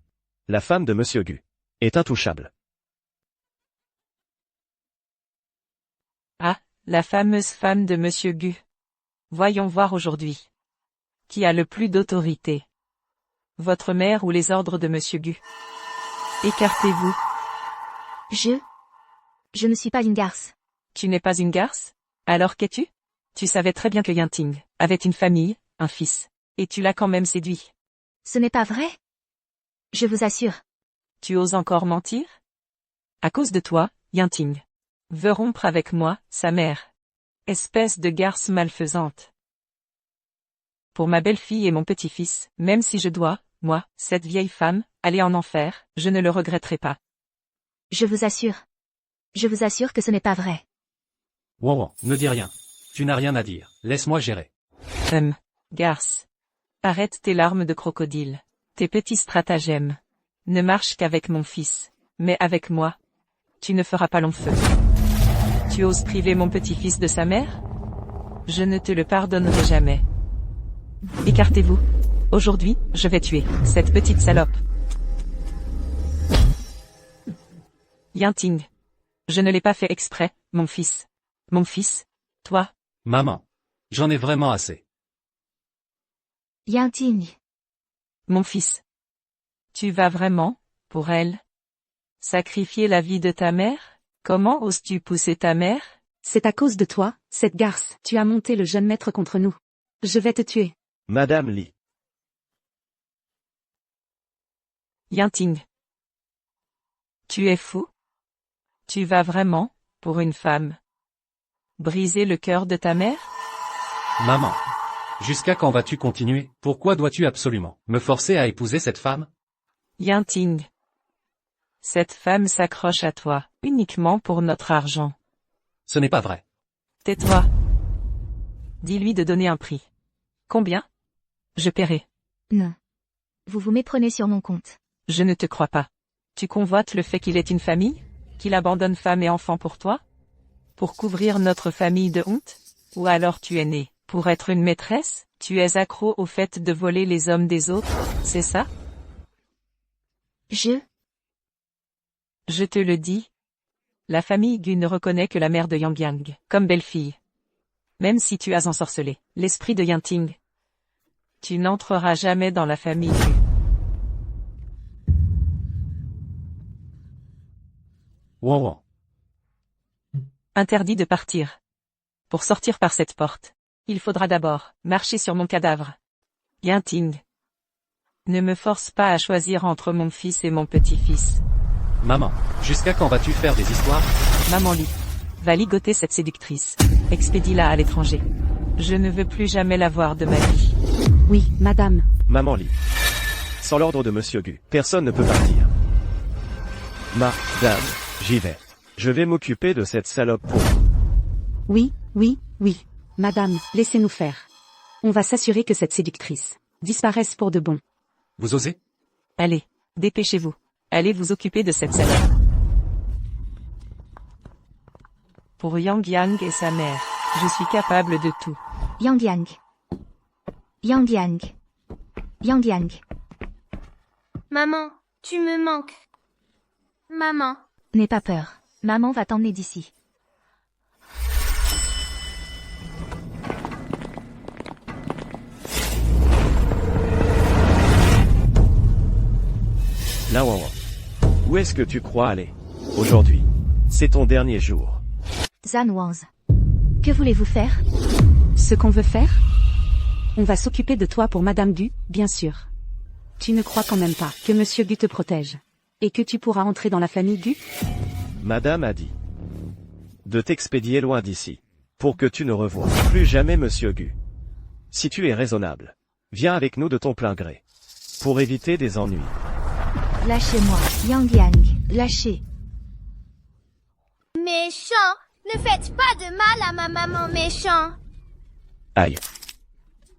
La femme de monsieur Gu est intouchable. Ah, la fameuse femme de Monsieur Gu. Voyons voir aujourd'hui. Qui a le plus d'autorité? Votre mère ou les ordres de Monsieur Gu? Écartez-vous. Je ne suis pas une garce. Tu n'es pas une garce? Alors qu'es-tu? Tu savais très bien que Yanting avait une famille, un fils. Et tu l'as quand même séduit. Ce n'est pas vrai? Je vous assure. Tu oses encore mentir? À cause de toi, Yanting veut rompre avec moi, sa mère. Espèce de garce malfaisante. Pour ma belle-fille et mon petit-fils, même si je dois, moi, cette vieille femme, aller en enfer, je ne le regretterai pas. Je vous assure. Je vous assure que ce n'est pas vrai. Wow, ne dis rien. Tu n'as rien à dire. Laisse-moi gérer. Garce. Arrête tes larmes de crocodile. Tes petits stratagèmes. Ne marche qu'avec mon fils. Mais avec moi, tu ne feras pas long feu. Tu oses priver mon petit-fils de sa mère? Je ne te le pardonnerai jamais. Écartez-vous. Aujourd'hui, je vais tuer cette petite salope. Yinting. Je ne l'ai pas fait exprès, mon fils. Mon fils. Toi. Maman. J'en ai vraiment assez. Yinting. Mon fils. Tu vas vraiment, pour elle, sacrifier la vie de ta mère? Comment oses-tu pousser ta mère? C'est à cause de toi, cette garce. Tu as monté le jeune maître contre nous. Je vais te tuer. Madame Li. Yinting. Tu es fou? Tu vas vraiment, pour une femme, briser le cœur de ta mère? Maman. Jusqu'à quand vas-tu continuer? Pourquoi dois-tu absolument me forcer à épouser cette femme? Yinting. Cette femme s'accroche à toi, uniquement pour notre argent. Ce n'est pas vrai. Tais-toi. Dis-lui de donner un prix. Combien? Je paierai. Non. Vous vous méprenez sur mon compte. Je ne te crois pas. Tu convoites le fait qu'il ait une famille? Qu'il abandonne femme et enfant pour toi? Pour couvrir notre famille de honte? Ou alors tu es né pour être une maîtresse? Tu es accro au fait de voler les hommes des autres, c'est ça? Je te le dis. La famille Gu ne reconnaît que la mère de Yang Yang comme belle-fille. Même si tu as ensorcelé l'esprit de Yinting, tu n'entreras jamais dans la famille Gu. Wow. Interdit de partir. Pour sortir par cette porte, il faudra d'abord marcher sur mon cadavre. Yinting. Ne me force pas à choisir entre mon fils et mon petit-fils. Maman. Jusqu'à quand vas-tu faire des histoires? Maman Li. Va ligoter cette séductrice. Expédie-la à l'étranger. Je ne veux plus jamais la voir de ma vie. Oui, madame. Maman Li. Sans l'ordre de Monsieur Gu, personne ne peut partir. Madame, j'y vais. Je vais m'occuper de cette salope pour vous. Oui, oui, oui. Madame, laissez-nous faire. On va s'assurer que cette séductrice disparaisse pour de bon. Vous osez? Allez, dépêchez-vous. Allez vous occuper de cette salope. Pour Yang Yang et sa mère, je suis capable de tout. Yang Yang. Yang Yang. Yang Yang. Maman, tu me manques. Maman. N'aie pas peur. Maman va t'emmener d'ici. Là, où est-ce que tu crois aller? Aujourd'hui. C'est ton dernier jour. Zhan Wanz. Que voulez-vous faire? Ce qu'on veut faire? On va s'occuper de toi pour Madame Gu, bien sûr. Tu ne crois quand même pas que Monsieur Gu te protège? Et que tu pourras entrer dans la famille Gu? Madame a dit de t'expédier loin d'ici, pour que tu ne revoies plus jamais Monsieur Gu. Si tu es raisonnable, viens avec nous de ton plein gré, pour éviter des ennuis. Lâchez-moi, Yang Yang. Lâchez. Méchant, ne faites pas de mal à ma maman méchant. Aïe.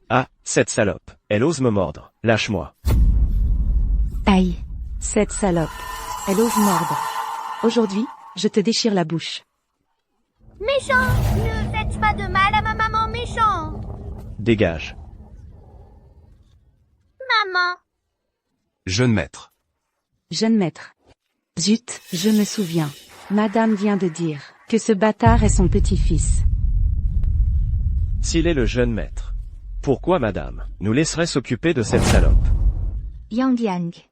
Ah, cette salope, elle ose me mordre, lâche-moi. Aïe. Cette salope. Elle ose mordre. Aujourd'hui, je te déchire la bouche. Méchant, ne faites pas de mal à ma maman méchant. Dégage. Maman. Jeune maître. Jeune maître. Zut, je me souviens. Madame vient de dire que ce bâtard est son petit-fils. S'il est le jeune maître, pourquoi madame nous laisserait s'occuper de cette salope? Yang Yang.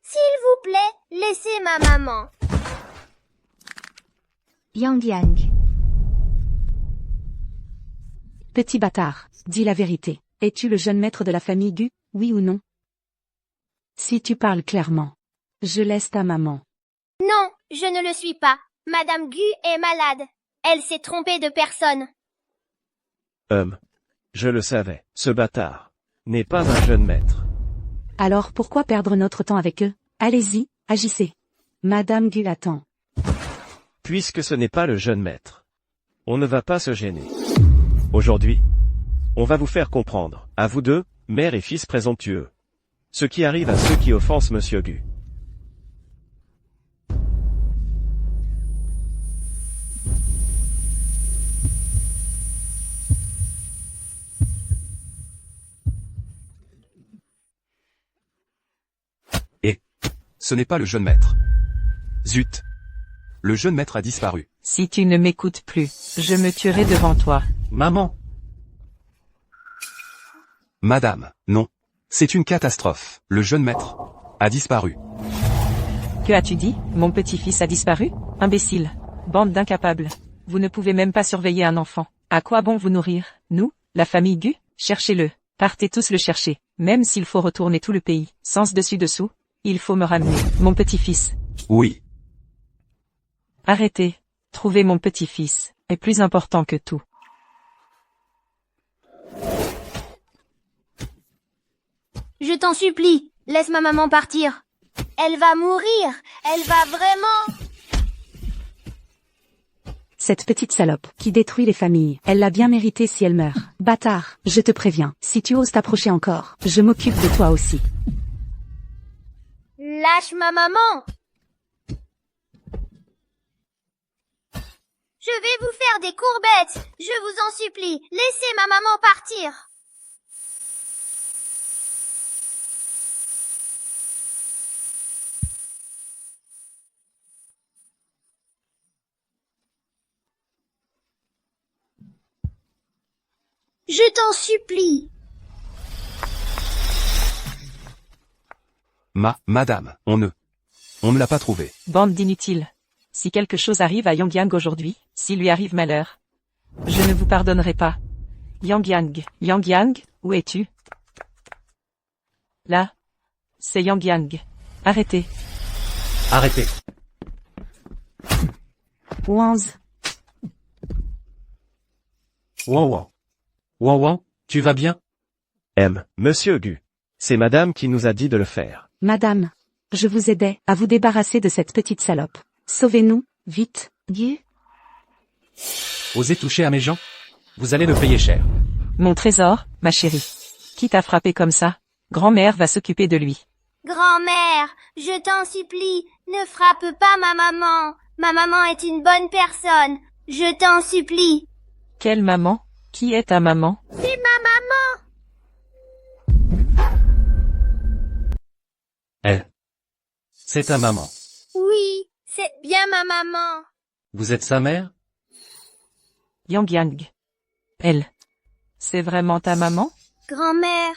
S'il vous plaît, laissez ma maman. Yang Yang. Petit bâtard, dis la vérité. Es-tu le jeune maître de la famille Gu, oui ou non? Si tu parles clairement, je laisse ta maman. Non, je ne le suis pas. Madame Gu est malade. Elle s'est trompée de personne. Je le savais, ce bâtard n'est pas un jeune maître. Alors pourquoi perdre notre temps avec eux? Allez-y, agissez. Madame Gu attend. Puisque ce n'est pas le jeune maître, on ne va pas se gêner. Aujourd'hui, on va vous faire comprendre, à vous deux, mère et fils présomptueux, ce qui arrive à ceux qui offensent Monsieur Gu. ce n'est pas le jeune maître. Zut. Le jeune maître a disparu. Si tu ne m'écoutes plus, je me tuerai devant toi. Maman, Madame, non. C'est une catastrophe. Le jeune maître a disparu. Que as-tu dit? Mon petit-fils a disparu? Imbécile. Bande d'incapables. Vous ne pouvez même pas surveiller un enfant. À quoi bon vous nourrir? Nous, la famille Gu? Cherchez-le. Partez tous le chercher. Même s'il faut retourner tout le pays. Sens dessus dessous. Il faut me ramener. Mon petit-fils. Oui. Arrêtez. Trouver mon petit-fils est plus important que tout. Je t'en supplie, laisse ma maman partir. Elle va mourir. Elle va vraiment... Cette petite salope, qui détruit les familles, elle l'a bien mérité si elle meurt. Bâtard, je te préviens, si tu oses t'approcher encore, je m'occupe de toi aussi. Lâche ma maman. Je vais vous faire des courbettes. Je vous en supplie, laissez ma maman partir. Je t'en supplie. Madame, on ne l'a pas trouvé. Bande d'inutiles. Si quelque chose arrive à Yang Yang aujourd'hui, s'il lui arrive malheur, je ne vous pardonnerai pas. Yang Yang, où es-tu? Là. C'est Yang Yang. Arrêtez. arrêtez. Wanz, Wan Wan, tu vas bien? Monsieur Gu. C'est madame qui nous a dit de le faire. madame, je vous aidais à vous débarrasser de cette petite salope. Sauvez-nous, vite. Gu, Osez toucher à mes gens? Vous allez le payer cher. Mon trésor, ma chérie. Qui t'a frappé comme ça? Grand-mère va s'occuper de lui. Grand-mère, je t'en supplie, ne frappe pas ma maman. Ma maman est une bonne personne. Je t'en supplie. Quelle maman? Qui est ta maman? C'est ma maman. C'est ta maman. Oui, c'est bien ma maman. Vous êtes sa mère? Yang Yang. Elle. C'est vraiment ta maman? Grand-mère,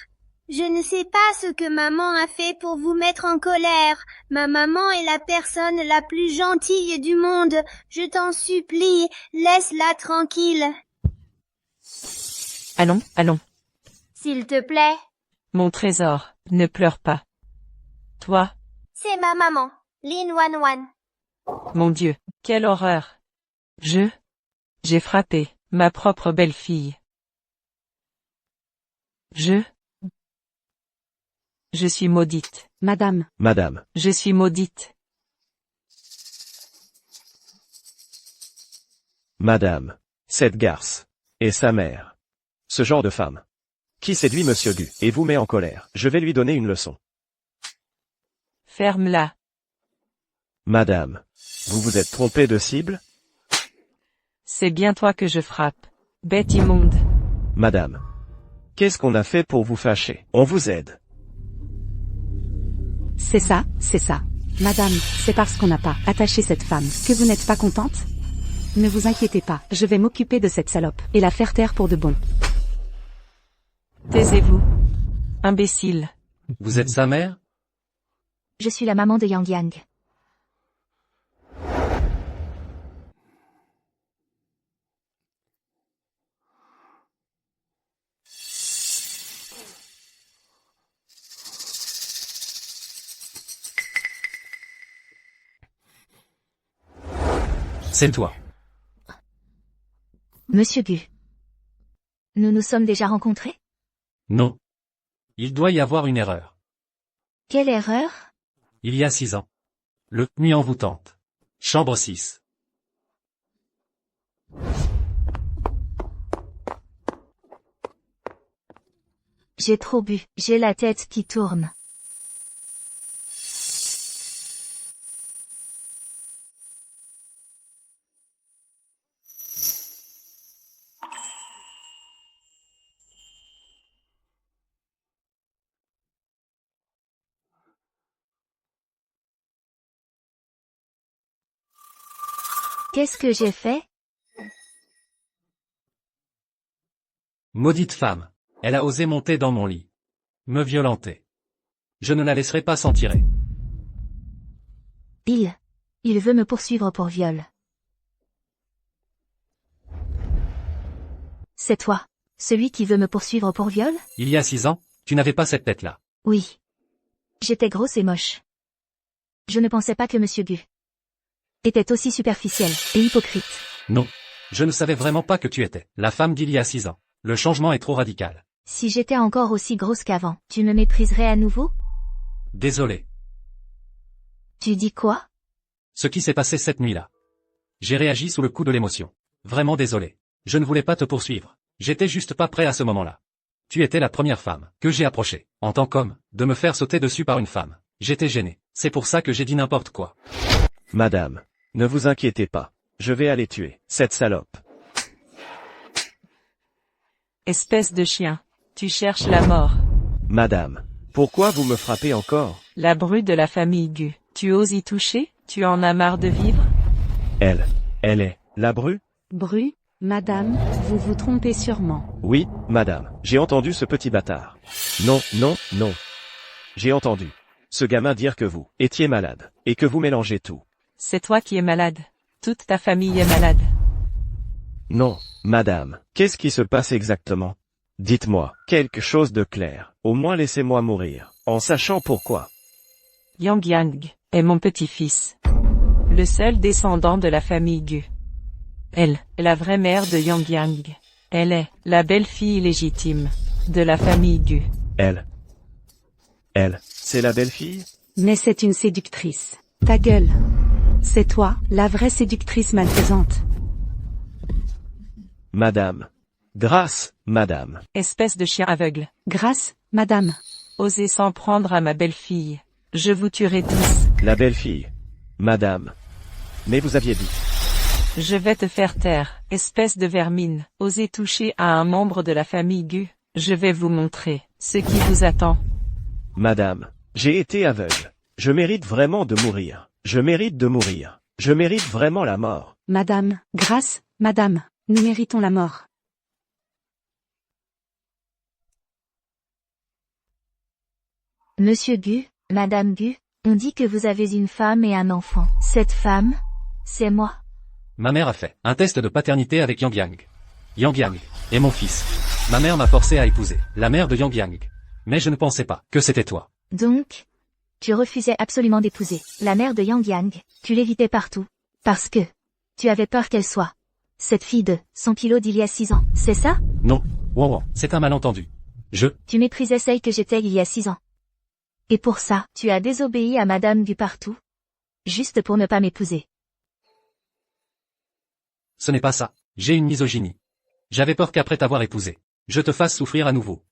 je ne sais pas ce que maman a fait pour vous mettre en colère. Ma maman est la personne la plus gentille du monde. Je t'en supplie, laisse-la tranquille. Allons. S'il te plaît. Mon trésor, ne pleure pas. Toi, C'est ma maman, Lin Wan Wan. mon Dieu, quelle horreur. J'ai frappé ma propre belle-fille. Je suis maudite. Madame, Madame. Je suis maudite. Madame. Cette garce. Et sa mère. Ce genre de femme. Qui séduit Monsieur Gu et vous met en colère. Je vais lui donner une leçon. Ferme-la. Madame. Vous vous êtes trompé de cible? C'est bien toi que je frappe. Bête immonde. Madame. Qu'est-ce qu'on a fait pour vous fâcher? On vous aide. c'est ça. Madame, c'est parce qu'on n'a pas attaché cette femme que vous n'êtes pas contente? Ne vous inquiétez pas, je vais m'occuper de cette salope et la faire taire pour de bon. Taisez-vous. Imbécile. Vous êtes sa mère? je suis la maman de Yang Yang. C'est toi. Monsieur Gu. Nous nous sommes déjà rencontrés? Non. Il doit y avoir une erreur. Quelle erreur? Il y a 6 ans. Le Nuit envoûtante. Chambre 6. J'ai trop bu, j'ai la tête qui tourne. Qu'est-ce que j'ai fait? Maudite femme. Elle a osé monter dans mon lit. Me violenter. Je ne la laisserai pas s'en tirer. Il veut me poursuivre pour viol. C'est toi, celui qui veut me poursuivre pour viol? Il y a 6 ans, tu n'avais pas cette tête-là. Oui. J'étais grosse et moche. Je ne pensais pas que Monsieur Gu était aussi superficiel et hypocrite. Non. Je ne savais vraiment pas que tu étais la femme d'il y a 6 ans. Le changement est trop radical. Si j'étais encore aussi grosse qu'avant, tu me mépriserais à nouveau? Désolé. Tu dis quoi? Ce qui s'est passé cette nuit-là. J'ai réagi sous le coup de l'émotion. Vraiment désolé. Je ne voulais pas te poursuivre. J'étais juste pas prêt à ce moment-là. Tu étais la première femme que j'ai approchée, en tant qu'homme, de me faire sauter dessus par une femme. J'étais gêné. C'est pour ça que j'ai dit n'importe quoi. Madame, ne vous inquiétez pas. Je vais aller tuer cette salope. Espèce de chien. Tu cherches la mort. Madame, pourquoi vous me frappez encore? La bru de la famille Gu. Tu oses y toucher? Tu en as marre de vivre? Elle est la bru? Bru, madame, vous vous trompez sûrement. Oui, madame, j'ai entendu ce petit bâtard. Non, non, non. J'ai entendu ce gamin dire que vous étiez malade, et que vous mélangez tout. C'est toi qui es malade. Toute ta famille est malade. Non, madame, qu'est-ce qui se passe exactement? Dites-moi, quelque chose de clair, au moins laissez-moi mourir, en sachant pourquoi. Yang Yang est mon petit-fils. Le seul descendant de la famille Gu. Elle est la vraie mère de Yang Yang. Elle est la belle-fille légitime de la famille Gu. Elle, c'est la belle-fille? Mais c'est une séductrice. Ta gueule. C'est toi, la vraie séductrice malfaisante. Madame. Grâce, madame. Espèce de chien aveugle. Grâce, madame. Osez s'en prendre à ma belle-fille. Je vous tuerai tous. La belle-fille. Madame. Mais vous aviez dit. Je vais te faire taire, espèce de vermine. Osez toucher à un membre de la famille Gu. Je vais vous montrer ce qui vous attend. Madame, j'ai été aveugle. Je mérite vraiment de mourir. Je mérite de mourir. Je mérite vraiment la mort. Madame, grâce, madame, nous méritons la mort. Monsieur Gu, Madame Gu, on dit que vous avez une femme et un enfant. Cette femme, c'est moi. Ma mère a fait un test de paternité avec Yang Yang. Yang Yang est mon fils. Ma mère m'a forcé à épouser la mère de Yang Yang. Mais je ne pensais pas que c'était toi. Donc, tu refusais absolument d'épouser la mère de Yang Yang. Tu l'évitais partout. Parce que tu avais peur qu'elle soit cette fille de 100 kilos d'il y a 6 ans. C'est ça? Non. Wow, c'est un malentendu. Tu méprisais celle que j'étais il y a 6 ans. Et pour ça, tu as désobéi à Madame Gu partout. Juste pour ne pas m'épouser. Ce n'est pas ça. J'ai une misogynie. J'avais peur qu'après t'avoir épousé, je te fasse souffrir à nouveau.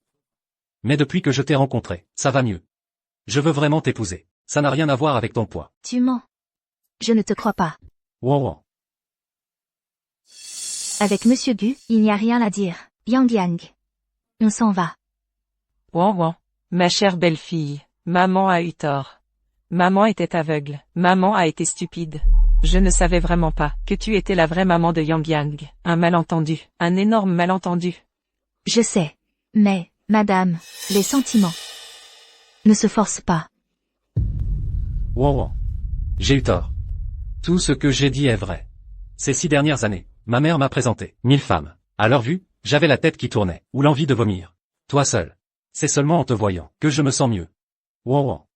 Mais depuis que je t'ai rencontré, ça va mieux. Je veux vraiment t'épouser. Ça n'a rien à voir avec ton poids. Tu mens. Je ne te crois pas. Wow. Avec Monsieur Gu, il n'y a rien à dire. Yang Yang. On s'en va. Ouan, ma chère belle-fille, maman a eu tort. Maman était aveugle. Maman a été stupide. Je ne savais vraiment pas que tu étais la vraie maman de Yang Yang. Un malentendu. Un énorme malentendu. Je sais. Mais, madame, les sentiments ne se forcent pas. Wow. J'ai eu tort. Tout ce que j'ai dit est vrai. Ces 6 dernières années, ma mère m'a présenté 1000 femmes. À leur vue, j'avais la tête qui tournait, ou l'envie de vomir. Toi seul. C'est seulement en te voyant que je me sens mieux. Wow.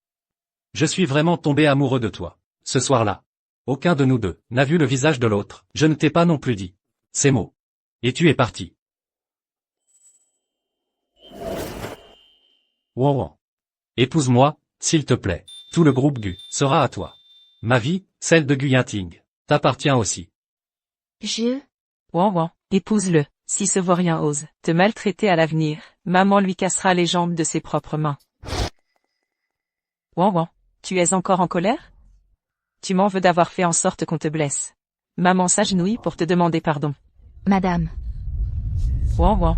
Je suis vraiment tombé amoureux de toi. Ce soir-là. Aucun de nous deux n'a vu le visage de l'autre. Je ne t'ai pas non plus dit ces mots. Et tu es parti. Wow. Épouse-moi, s'il te plaît. Tout le groupe Gu sera à toi. Ma vie, celle de Gu Yinting, t'appartient aussi. Ouan, épouse-le. Si ce vaurien ose te maltraiter à l'avenir, maman lui cassera les jambes de ses propres mains. Ouan, tu es encore en colère? Tu m'en veux d'avoir fait en sorte qu'on te blesse. Maman s'agenouille pour te demander pardon. Madame. Ouan,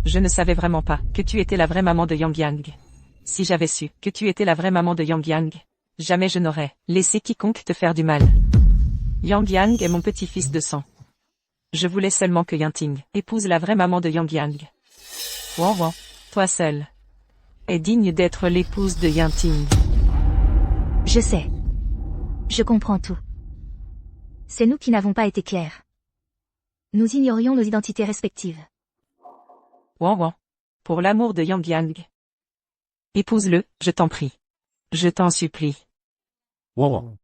je ne savais vraiment pas que tu étais la vraie maman de Yang Yang. Si j'avais su que tu étais la vraie maman de Yang Yang, jamais je n'aurais laissé quiconque te faire du mal. Yang Yang est mon petit-fils de sang. Je voulais seulement que Yanting épouse la vraie maman de Yang Yang. Wan Wan, toi seul, est digne d'être l'épouse de Yanting. Je sais. Je comprends tout. C'est nous qui n'avons pas été clairs. Nous ignorions nos identités respectives. Wan Wan, pour l'amour de Yang Yang. Épouse-le, je t'en prie. Je t'en supplie. Wan Wan.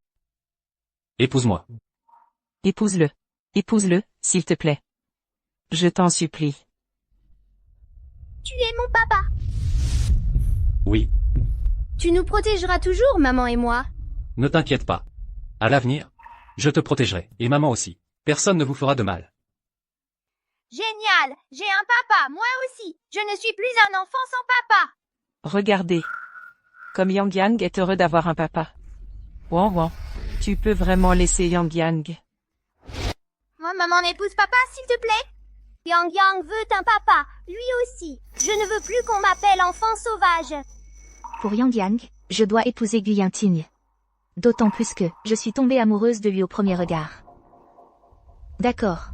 Épouse-moi. Épouse-le. Épouse-le, s'il te plaît. Je t'en supplie. Tu es mon papa. Oui. Tu nous protégeras toujours, maman et moi. Ne t'inquiète pas. À l'avenir, je te protégerai, et maman aussi. Personne ne vous fera de mal. Génial, j'ai un papa, moi aussi. Je ne suis plus un enfant sans papa. Regardez. Comme Yang Yang est heureux d'avoir un papa. Wan Wan, tu peux vraiment laisser Yang Yang. Moi, maman n'épouse papa, s'il te plaît. Yang Yang veut un papa, lui aussi. Je ne veux plus qu'on m'appelle enfant sauvage. Pour Yang Yang, je dois épouser Gu Yanting. D'autant plus que je suis tombée amoureuse de lui au premier regard. D'accord.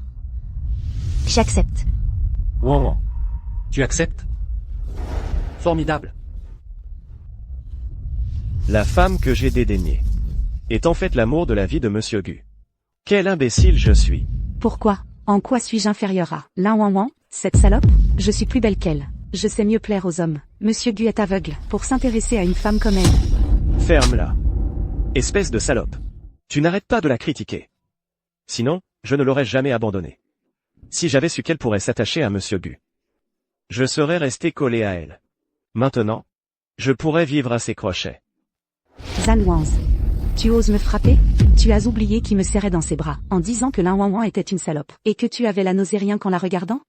J'accepte. Wan Wan. Tu acceptes? Formidable. La femme que j'ai dédaignée est en fait l'amour de la vie de Monsieur Gu. Quel imbécile je suis. Pourquoi? En quoi suis-je inférieure à Lan Wan Wan, cette salope? Je suis plus belle qu'elle. Je sais mieux plaire aux hommes. Monsieur Gu est aveugle pour s'intéresser à une femme comme elle. Ferme-la. Espèce de salope. Tu n'arrêtes pas de la critiquer. Sinon, je ne l'aurais jamais abandonnée. Si j'avais su qu'elle pourrait s'attacher à Monsieur Gu, je serais resté collé à elle. Maintenant, je pourrais vivre à ses crochets. Zan Wanz. Tu oses me frapper? Tu as oublié qui me serrait dans ses bras, en disant que Lan Wan Wan était une salope, et que tu avais la nausée rien qu'en la regardant?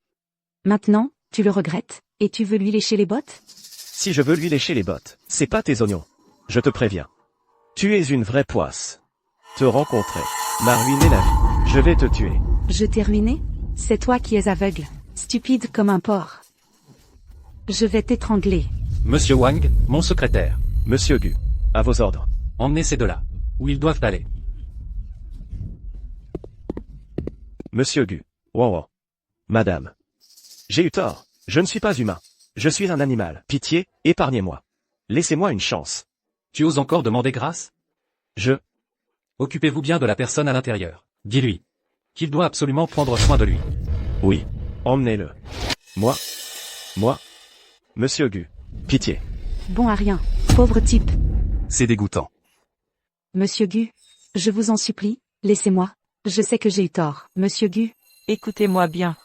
Maintenant, tu le regrettes, et tu veux lui lécher les bottes? Si je veux lui lécher les bottes, c'est pas tes oignons. Je te préviens. Tu es une vraie poisse. Te rencontrer m'a ruiné la vie. Je vais te tuer. Je t'ai ruiné? C'est toi qui es aveugle, stupide comme un porc. Je vais t'étrangler. Monsieur Wang, mon secrétaire. Monsieur Gu, à vos ordres. Emmenez ces deux-là. Où ils doivent aller. Monsieur Gu. Wan Wan. Madame. J'ai eu tort. Je ne suis pas humain. Je suis un animal. Pitié, épargnez-moi. Laissez-moi une chance. Tu oses encore demander grâce? Je... Occupez-vous bien de la personne à l'intérieur. Dis-lui qu'il doit absolument prendre soin de lui. Oui. Emmenez-le. Moi. Monsieur Gu. Pitié. Bon à rien, pauvre type. C'est dégoûtant. Monsieur Gu, je vous en supplie, laissez-moi. Je sais que j'ai eu tort, Monsieur Gu. Écoutez-moi bien.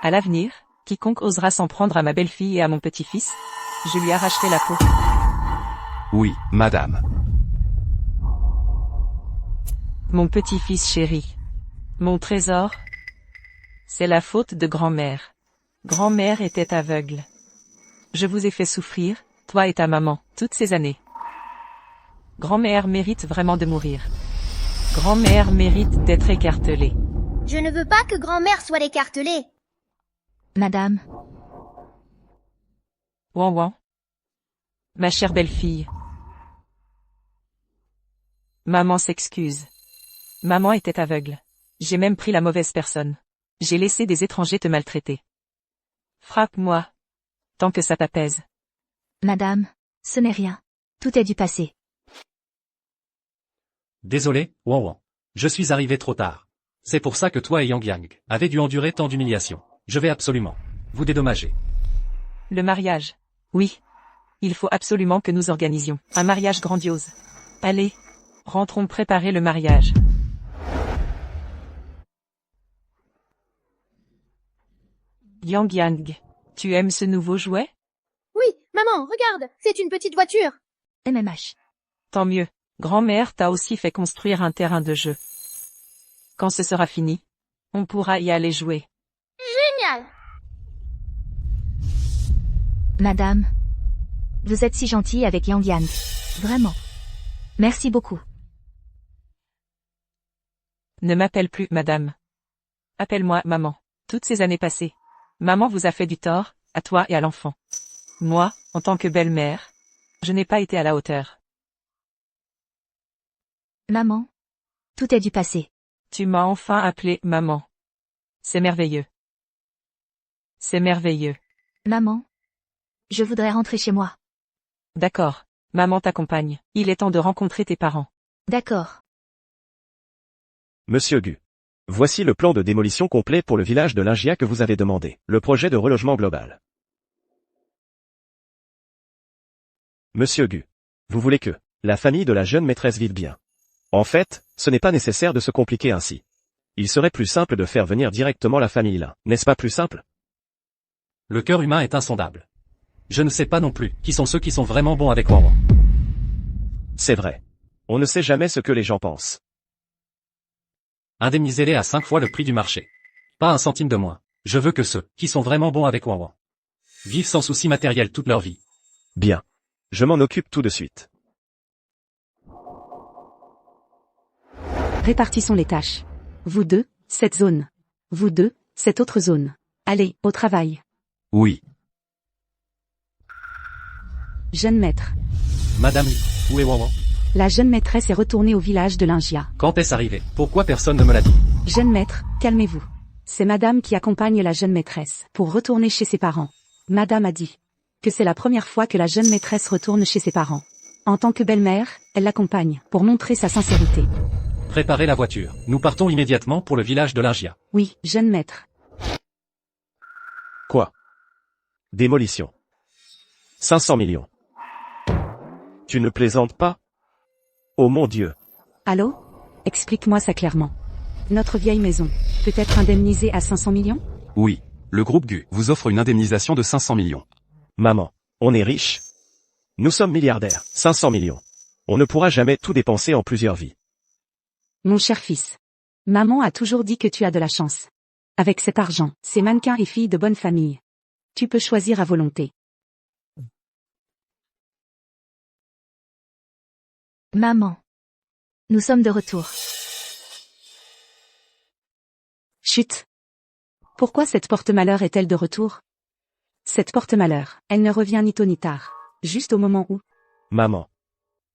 À l'avenir, quiconque osera s'en prendre à ma belle-fille et à mon petit-fils, je lui arracherai la peau. Oui, madame. Mon petit-fils chéri. Mon trésor. C'est la faute de grand-mère. Grand-mère était aveugle. Je vous ai fait souffrir, toi et ta maman, toutes ces années. Grand-mère mérite vraiment de mourir. Grand-mère mérite d'être écartelée. Je ne veux pas que grand-mère soit écartelée. Madame, Wan Wan. Ma chère belle-fille. Maman s'excuse. Maman était aveugle. J'ai même pris la mauvaise personne. J'ai laissé des étrangers te maltraiter. Frappe-moi. Tant que ça t'apaise. madame, ce n'est rien. Tout est du passé. Désolé, Wan Wan. Je suis arrivé trop tard. C'est pour ça que toi et Yang Yang avez dû endurer tant d'humiliations. Je vais absolument vous dédommager. Le mariage. Oui. Il faut absolument que nous organisions un mariage grandiose. Allez, rentrons préparer le mariage. Yang Yang, tu aimes ce nouveau jouet? Oui, maman, regarde, c'est une petite voiture. MMH. Tant mieux. Grand-mère t'a aussi fait construire un terrain de jeu. Quand ce sera fini, on pourra y aller jouer. Génial. Madame, vous êtes si gentille avec Yang Yang. Vraiment. Merci beaucoup. Ne m'appelle plus madame. Appelle-moi maman. Toutes ces années passées. Maman vous a fait du tort, à toi et à l'enfant. Moi, en tant que belle-mère, je n'ai pas été à la hauteur. Maman, tout est du passé. Tu m'as enfin appelé maman. C'est merveilleux. C'est merveilleux. Maman. Je voudrais rentrer chez moi. D'accord. Maman t'accompagne. Il est temps de rencontrer tes parents. D'accord. Monsieur Gu. Voici le plan de démolition complet pour le village de Lingia que vous avez demandé. Le projet de relogement global. Monsieur Gu. Vous voulez que la famille de la jeune maîtresse vive bien. En fait, ce n'est pas nécessaire de se compliquer ainsi. Il serait plus simple de faire venir directement la famille là. N'est-ce pas plus simple? Le cœur humain est insondable. Je ne sais pas non plus qui sont ceux qui sont vraiment bons avec Wanwan. C'est vrai. On ne sait jamais ce que les gens pensent. Indemnisez-les à 5 fois le prix du marché. Pas un centime de moins. Je veux que ceux qui sont vraiment bons avec Wanwan vivent sans souci matériel toute leur vie. Bien. Je m'en occupe tout de suite. Répartissons les tâches. Vous deux, cette zone. Vous deux, cette autre zone. Allez, au travail. Oui. Jeune maître. Madame Li, où est Wanwan? La jeune maîtresse est retournée au village de Lingia. Quand est-ce arrivé? Pourquoi personne ne me l'a dit? Jeune maître, calmez-vous. C'est madame qui accompagne la jeune maîtresse pour retourner chez ses parents. Madame a dit que c'est la première fois que la jeune maîtresse retourne chez ses parents. En tant que belle-mère, elle l'accompagne pour montrer sa sincérité. Préparez la voiture. Nous partons immédiatement pour le village de Lingia. Oui, jeune maître. Quoi? Démolition. 500 millions. Tu ne plaisantes pas? Oh mon Dieu. Allô? Explique-moi ça clairement. Notre vieille maison peut être indemnisée à 500 millions? Oui. Le groupe Gu vous offre une indemnisation de 500 millions. Maman, on est riche. Nous sommes milliardaires. 500 millions. On ne pourra jamais tout dépenser en plusieurs vies. Mon cher fils. Maman a toujours dit que tu as de la chance. Avec cet argent, c'est mannequin et fille de bonne famille. Tu peux choisir à volonté. Maman. Nous sommes de retour. Chut. Pourquoi cette porte-malheur est-elle de retour? Cette porte-malheur, elle ne revient ni tôt ni tard. Juste au moment où... Maman.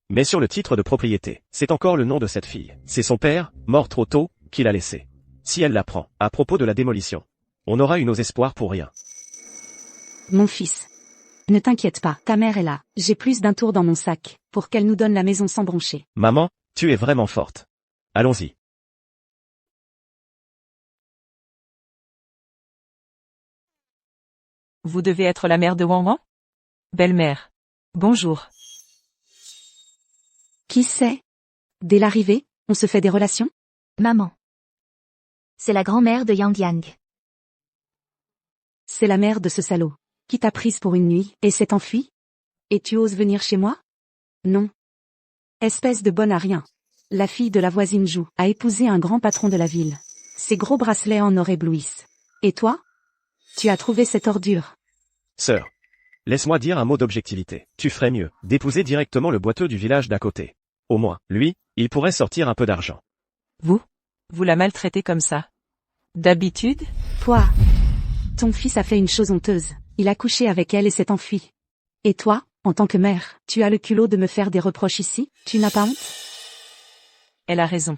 Mais sur le titre de propriété, c'est encore le nom de cette fille. C'est son père, mort trop tôt, qui l'a laissé. Si elle l'apprend, à propos de la démolition, on aura eu nos espoirs pour rien. Mon fils. Ne t'inquiète pas, ta mère est là. J'ai plus d'un tour dans mon sac, pour qu'elle nous donne la maison sans broncher. Maman, tu es vraiment forte. Allons-y. Vous devez être la mère de Wanwan? Belle-mère. Bonjour. Qui c'est? Dès l'arrivée, on se fait des relations? Maman. C'est la grand-mère de Yang Yang. C'est la mère de ce salaud, qui t'a prise pour une nuit, et s'est enfuie? Et tu oses venir chez moi? Non. Espèce de bonne à rien. La fille de la voisine Jou a épousé un grand patron de la ville. Ses gros bracelets en or éblouissent. Et toi? Tu as trouvé cette ordure. Sœur. Laisse-moi dire un mot d'objectivité. Tu ferais mieux d'épouser directement le boiteux du village d'à côté. Au moins, lui, il pourrait sortir un peu d'argent. Vous la maltraitez comme ça? D'habitude? Toi. Ton fils a fait une chose honteuse. Il a couché avec elle et s'est enfui. Et toi, en tant que mère, tu as le culot de me faire des reproches ici? Tu n'as pas honte? Elle a raison.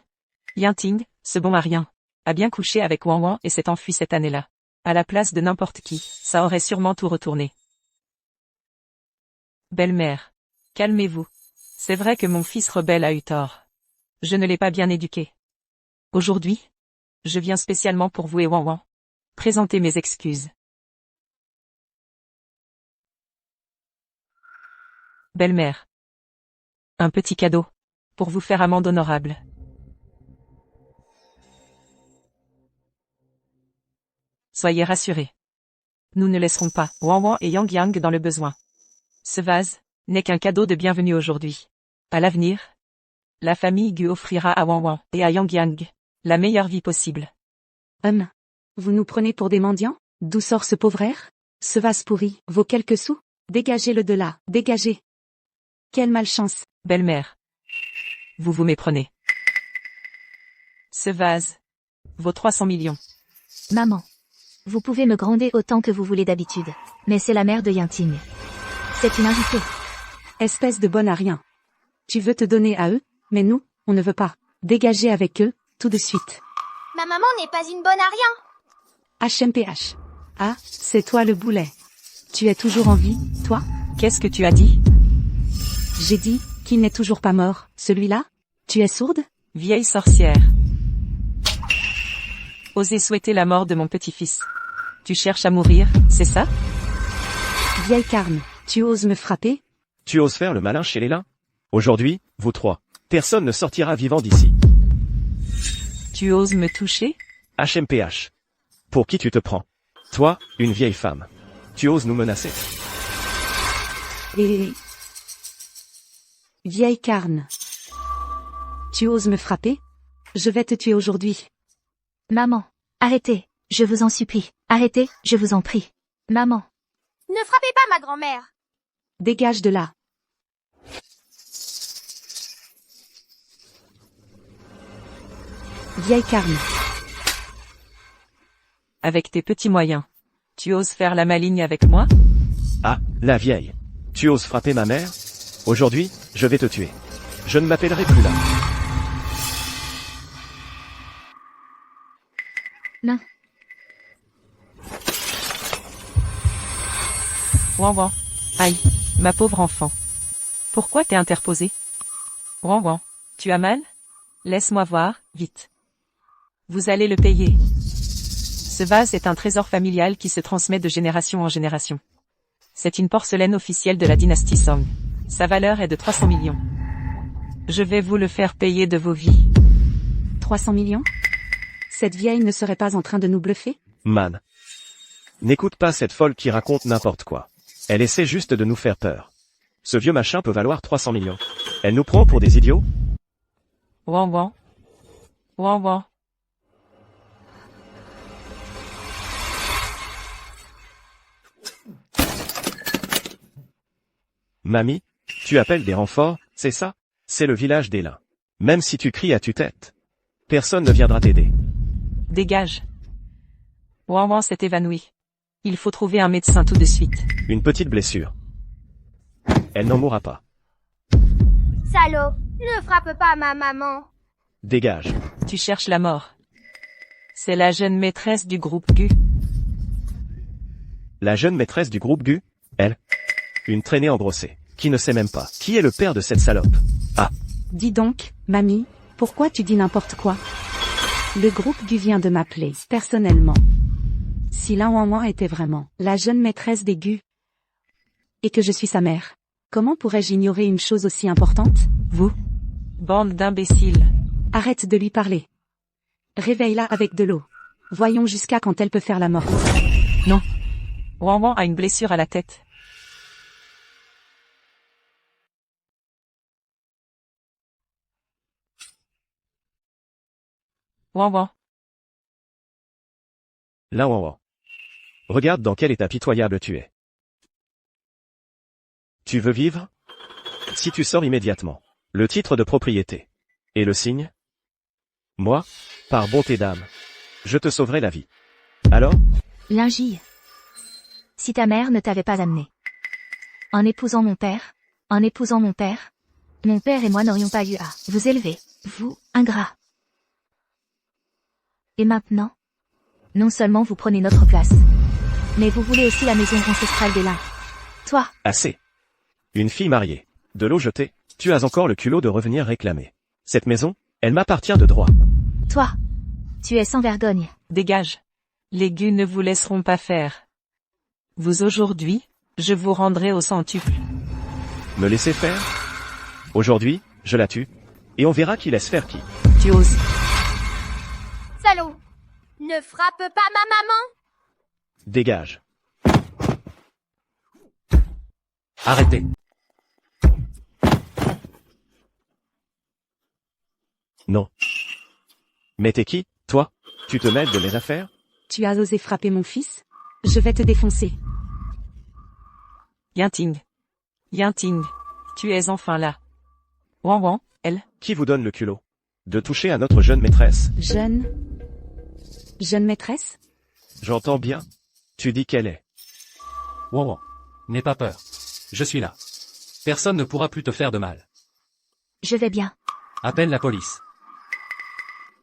Yinting, ce bon à rien, a bien couché avec Wanwan et s'est enfui cette année-là. À la place de n'importe qui, ça aurait sûrement tout retourné. Belle-mère. Calmez-vous. C'est vrai que mon fils rebelle a eu tort. Je ne l'ai pas bien éduqué. Aujourd'hui, je viens spécialement pour vous et Wanwan. Présenter mes excuses. Belle-mère. Un petit cadeau. Pour vous faire amende honorable. Soyez rassurés. Nous ne laisserons pas Wanwan et Yang Yang dans le besoin. Ce vase n'est qu'un cadeau de bienvenue aujourd'hui. À l'avenir, la famille Gu offrira à Wanwan et à Yang Yang la meilleure vie possible. Vous nous prenez pour des mendiants? D'où sort ce pauvre air? Ce vase pourri vaut quelques sous? Dégagez-le de là, dégagez. Quelle malchance. Belle-mère. Vous vous méprenez. Ce vase vaut 300 millions. Maman. Vous pouvez me gronder autant que vous voulez d'habitude. Mais c'est la mère de Yinting. C'est une invitée. Espèce de bonne à rien. Tu veux te donner à eux, mais nous, on ne veut pas. Dégagez avec eux, tout de suite. Ma maman n'est pas une bonne à rien. HMPH. Ah, c'est toi le boulet. Tu es toujours en vie, toi? Qu'est-ce que tu as dit? J'ai dit qu'il n'est toujours pas mort, celui-là? Tu es sourde? Vieille sorcière. Osez souhaiter la mort de mon petit-fils. Tu cherches à mourir, c'est ça? Vieille carne, tu oses me frapper? Tu oses faire le malin chez les lins? Aujourd'hui, vous trois, personne ne sortira vivant d'ici. Tu oses me toucher? HMPH. Pour qui tu te prends? Toi, une vieille femme. Tu oses nous menacer? Et... Vieille carne. Tu oses me frapper? Je vais te tuer aujourd'hui. Maman, arrêtez, je vous en supplie. Arrêtez, je vous en prie. Maman, Ne frappez pas ma grand-mère. Dégage de là. Vieille carne. Avec tes petits moyens. Tu oses faire la maligne avec moi? Ah, la vieille. Tu oses frapper ma mère? Aujourd'hui, je vais te tuer. Je ne m'appellerai plus là. non. Ouan ouan. Aïe, ma pauvre enfant. Pourquoi t'es interposé? Ouan ouan. Tu as mal? Laisse-moi voir, vite. Vous allez le payer. Ce vase est un trésor familial qui se transmet de génération en génération. C'est une porcelaine officielle de la dynastie Song. Sa valeur est de 300 millions. Je vais vous le faire payer de vos vies. 300 millions? Cette vieille ne serait pas en train de nous bluffer? Man. N'écoute pas cette folle qui raconte n'importe quoi. Elle essaie juste de nous faire peur. Ce vieux machin peut valoir 300 millions. Elle nous prend pour des idiots? Ouan ouan. Ouan ouan. Mamie, tu appelles des renforts, c'est ça? C'est le village des lins. Même si tu cries à tue-tête, personne ne viendra t'aider. Dégage. Ouan ouan s'est évanoui. Il faut trouver un médecin tout de suite. Une petite blessure. Elle n'en mourra pas. Salaud, ne frappe pas ma maman. Dégage. Tu cherches la mort. C'est la jeune maîtresse du groupe Gu. La jeune maîtresse du groupe Gu, elle. Une traînée embrossée, qui ne sait même pas qui est le père de cette salope. Ah. Dis donc, mamie, pourquoi tu dis n'importe quoi? Le groupe Gu vient de m'appeler, personnellement. Si Lan Wanwan était vraiment la jeune maîtresse des Gu, et que je suis sa mère, comment pourrais-je ignorer une chose aussi importante? Vous? Bande d'imbéciles. Arrête de lui parler. Réveille-la avec de l'eau. Voyons jusqu'à quand elle peut faire la morte. Non. Ouan ouan a une blessure à la tête. Ouan ouan. Là, ouan. Regarde dans quel état pitoyable tu es. Tu veux vivre? Si tu sors immédiatement. Le titre de propriété. Et le signe? Moi, par bonté d'âme, je te sauverai la vie. Alors? Lingille. Si ta mère ne t'avait pas amené. En épousant mon père, mon père et moi n'aurions pas eu à vous élever, vous, ingrat. Et maintenant, non seulement vous prenez notre place, mais vous voulez aussi la maison ancestrale des lins. Toi, Assez. Une fille mariée. De l'eau jetée. Tu as encore le culot de revenir réclamer. Cette maison, elle m'appartient de droit. toi, tu es sans vergogne. Dégage. Les Gu ne vous laisseront pas faire. Vous aujourd'hui, je vous rendrai au centuple. Me laisser faire? Aujourd'hui, je la tue. Et on verra qui laisse faire qui. Tu oses. Salaud, ne frappe pas ma maman. Dégage. Arrêtez. Non. Mais t'es qui, toi? Tu te mêles de mes affaires? Tu as osé frapper mon fils? Je vais te défoncer. Yinting. Yinting. Tu es enfin là. Ouan ouan, elle. Qui vous donne le culot de toucher à notre jeune maîtresse? Jeune maîtresse? J'entends bien. Tu dis qu'elle est. Ouan ouan. N'aie pas peur. Je suis là. Personne ne pourra plus te faire de mal. Je vais bien. Appelle la police.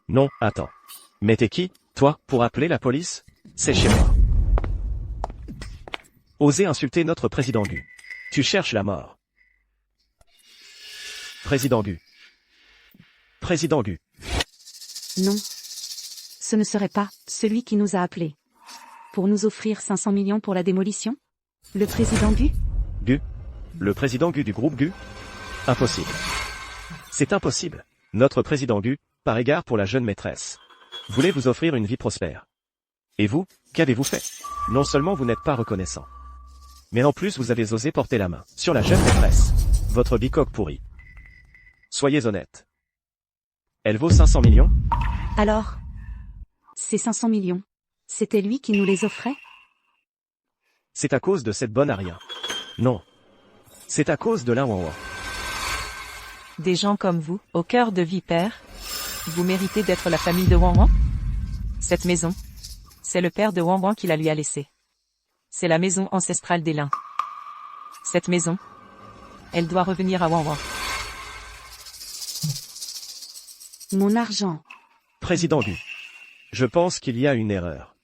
Non, attends. Mais t'es qui, toi, pour appeler la police? C'est chez moi. Oser insulter notre président Gu. Tu cherches la mort. Président Gu. Président Gu. Non. Ce ne serait pas celui qui nous a appelés. Pour nous offrir 500 millions pour la démolition? Le président Gu? Gu. Le président Gu du groupe Gu? Impossible. C'est impossible. Notre président Gu, par égard pour la jeune maîtresse, voulait vous offrir une vie prospère. Et vous, qu'avez-vous fait? Non seulement vous n'êtes pas reconnaissant, mais en plus vous avez osé porter la main sur la jeune maîtresse. Votre bicoque pourri. Soyez honnête. Elle vaut 500 millions? Alors? Ces 500 millions, c'était lui qui nous les offrait? C'est à cause de cette bonne à rien. Non. C'est à cause de l'un Wan. Des gens comme vous, au cœur de vipère, vous méritez d'être la famille de Wan Wan? Cette maison, c'est le père de Wan Wan qui la lui a laissée. C'est la maison ancestrale des Lins. Cette maison, elle doit revenir à Wan Wan. Mon argent. Président Gu. Je pense qu'il y a une erreur.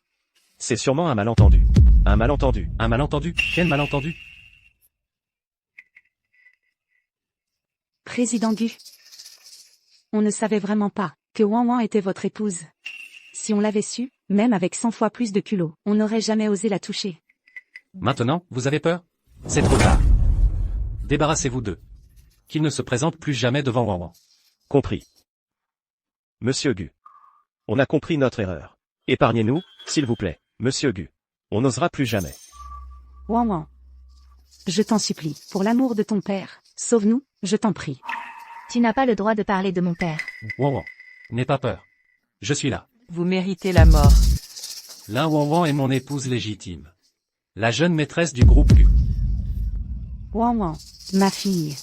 C'est sûrement un malentendu. Un malentendu. Un malentendu? Quel malentendu? Président Gu. On ne savait vraiment pas que Wan Wan était votre épouse. Si on l'avait su, même avec 100 fois plus de culot, on n'aurait jamais osé la toucher. Maintenant, vous avez peur? C'est trop tard. Débarrassez-vous d'eux. Qu'ils ne se présentent plus jamais devant Wan Wan. Compris. Monsieur Gu. On a compris notre erreur. Épargnez-nous, s'il vous plaît, Monsieur Gu. On n'osera plus jamais. Wan Wan. Je t'en supplie, pour l'amour de ton père, sauve-nous, je t'en prie. Tu n'as pas le droit de parler de mon père. Wan Wan. N'aie pas peur. Je suis là. Vous méritez la mort. L'un Wan Wan est mon épouse légitime. La jeune maîtresse du groupe Gu. Wan Wan, ma fille.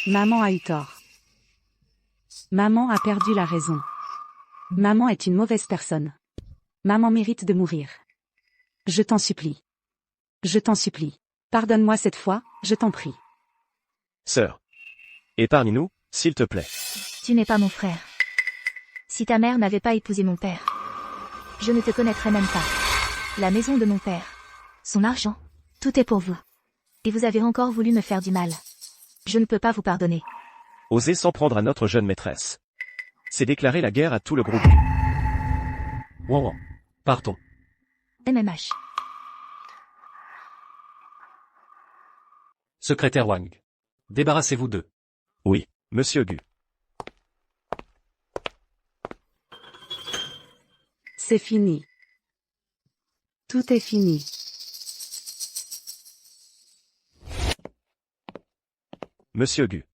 Maman a eu tort. Maman a perdu la raison. Maman est une mauvaise personne. Maman mérite de mourir. Je t'en supplie. Je t'en supplie. Pardonne-moi cette fois, je t'en prie. Sœur. Épargne-nous, s'il te plaît. Tu n'es pas mon frère. Si ta mère n'avait pas épousé mon père, je ne te connaîtrais même pas. La maison de mon père, son argent, tout est pour vous. Et vous avez encore voulu me faire du mal. Je ne peux pas vous pardonner. Oser s'en prendre à notre jeune maîtresse. C'est déclarer la guerre à tout le groupe Gu. Wan Wan. Partons. MMH. Secrétaire Wang. Débarrassez-vous d'eux. Oui, Monsieur Gu. C'est fini. Tout est fini. Monsieur Gu.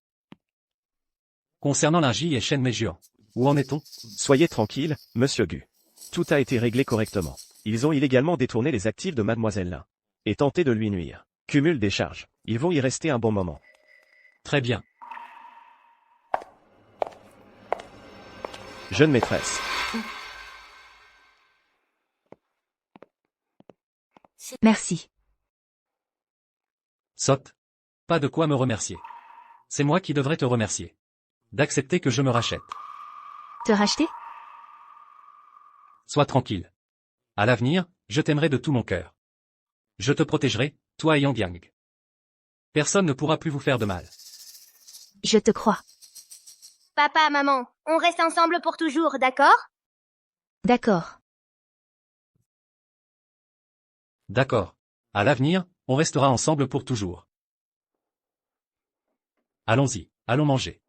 Concernant Linji et Shen Meijuan, où en est-on? Soyez tranquille, Monsieur Gu. Tout a été réglé correctement. Ils ont illégalement détourné les actifs de Mademoiselle Lin. Et tenté de lui nuire. Cumul des charges. Ils vont y rester un bon moment. Très bien. Jeune maîtresse. Merci. Sotte. Pas de quoi me remercier. C'est moi qui devrais te remercier. D'accepter que je me rachète. Te racheter? Sois tranquille. À l'avenir, je t'aimerai de tout mon cœur. Je te protégerai, toi et Yang Yang. Personne ne pourra plus vous faire de mal. Je te crois. Papa, maman, on reste ensemble pour toujours, d'accord? D'accord. D'accord. À l'avenir, on restera ensemble pour toujours. Allons-y, allons manger.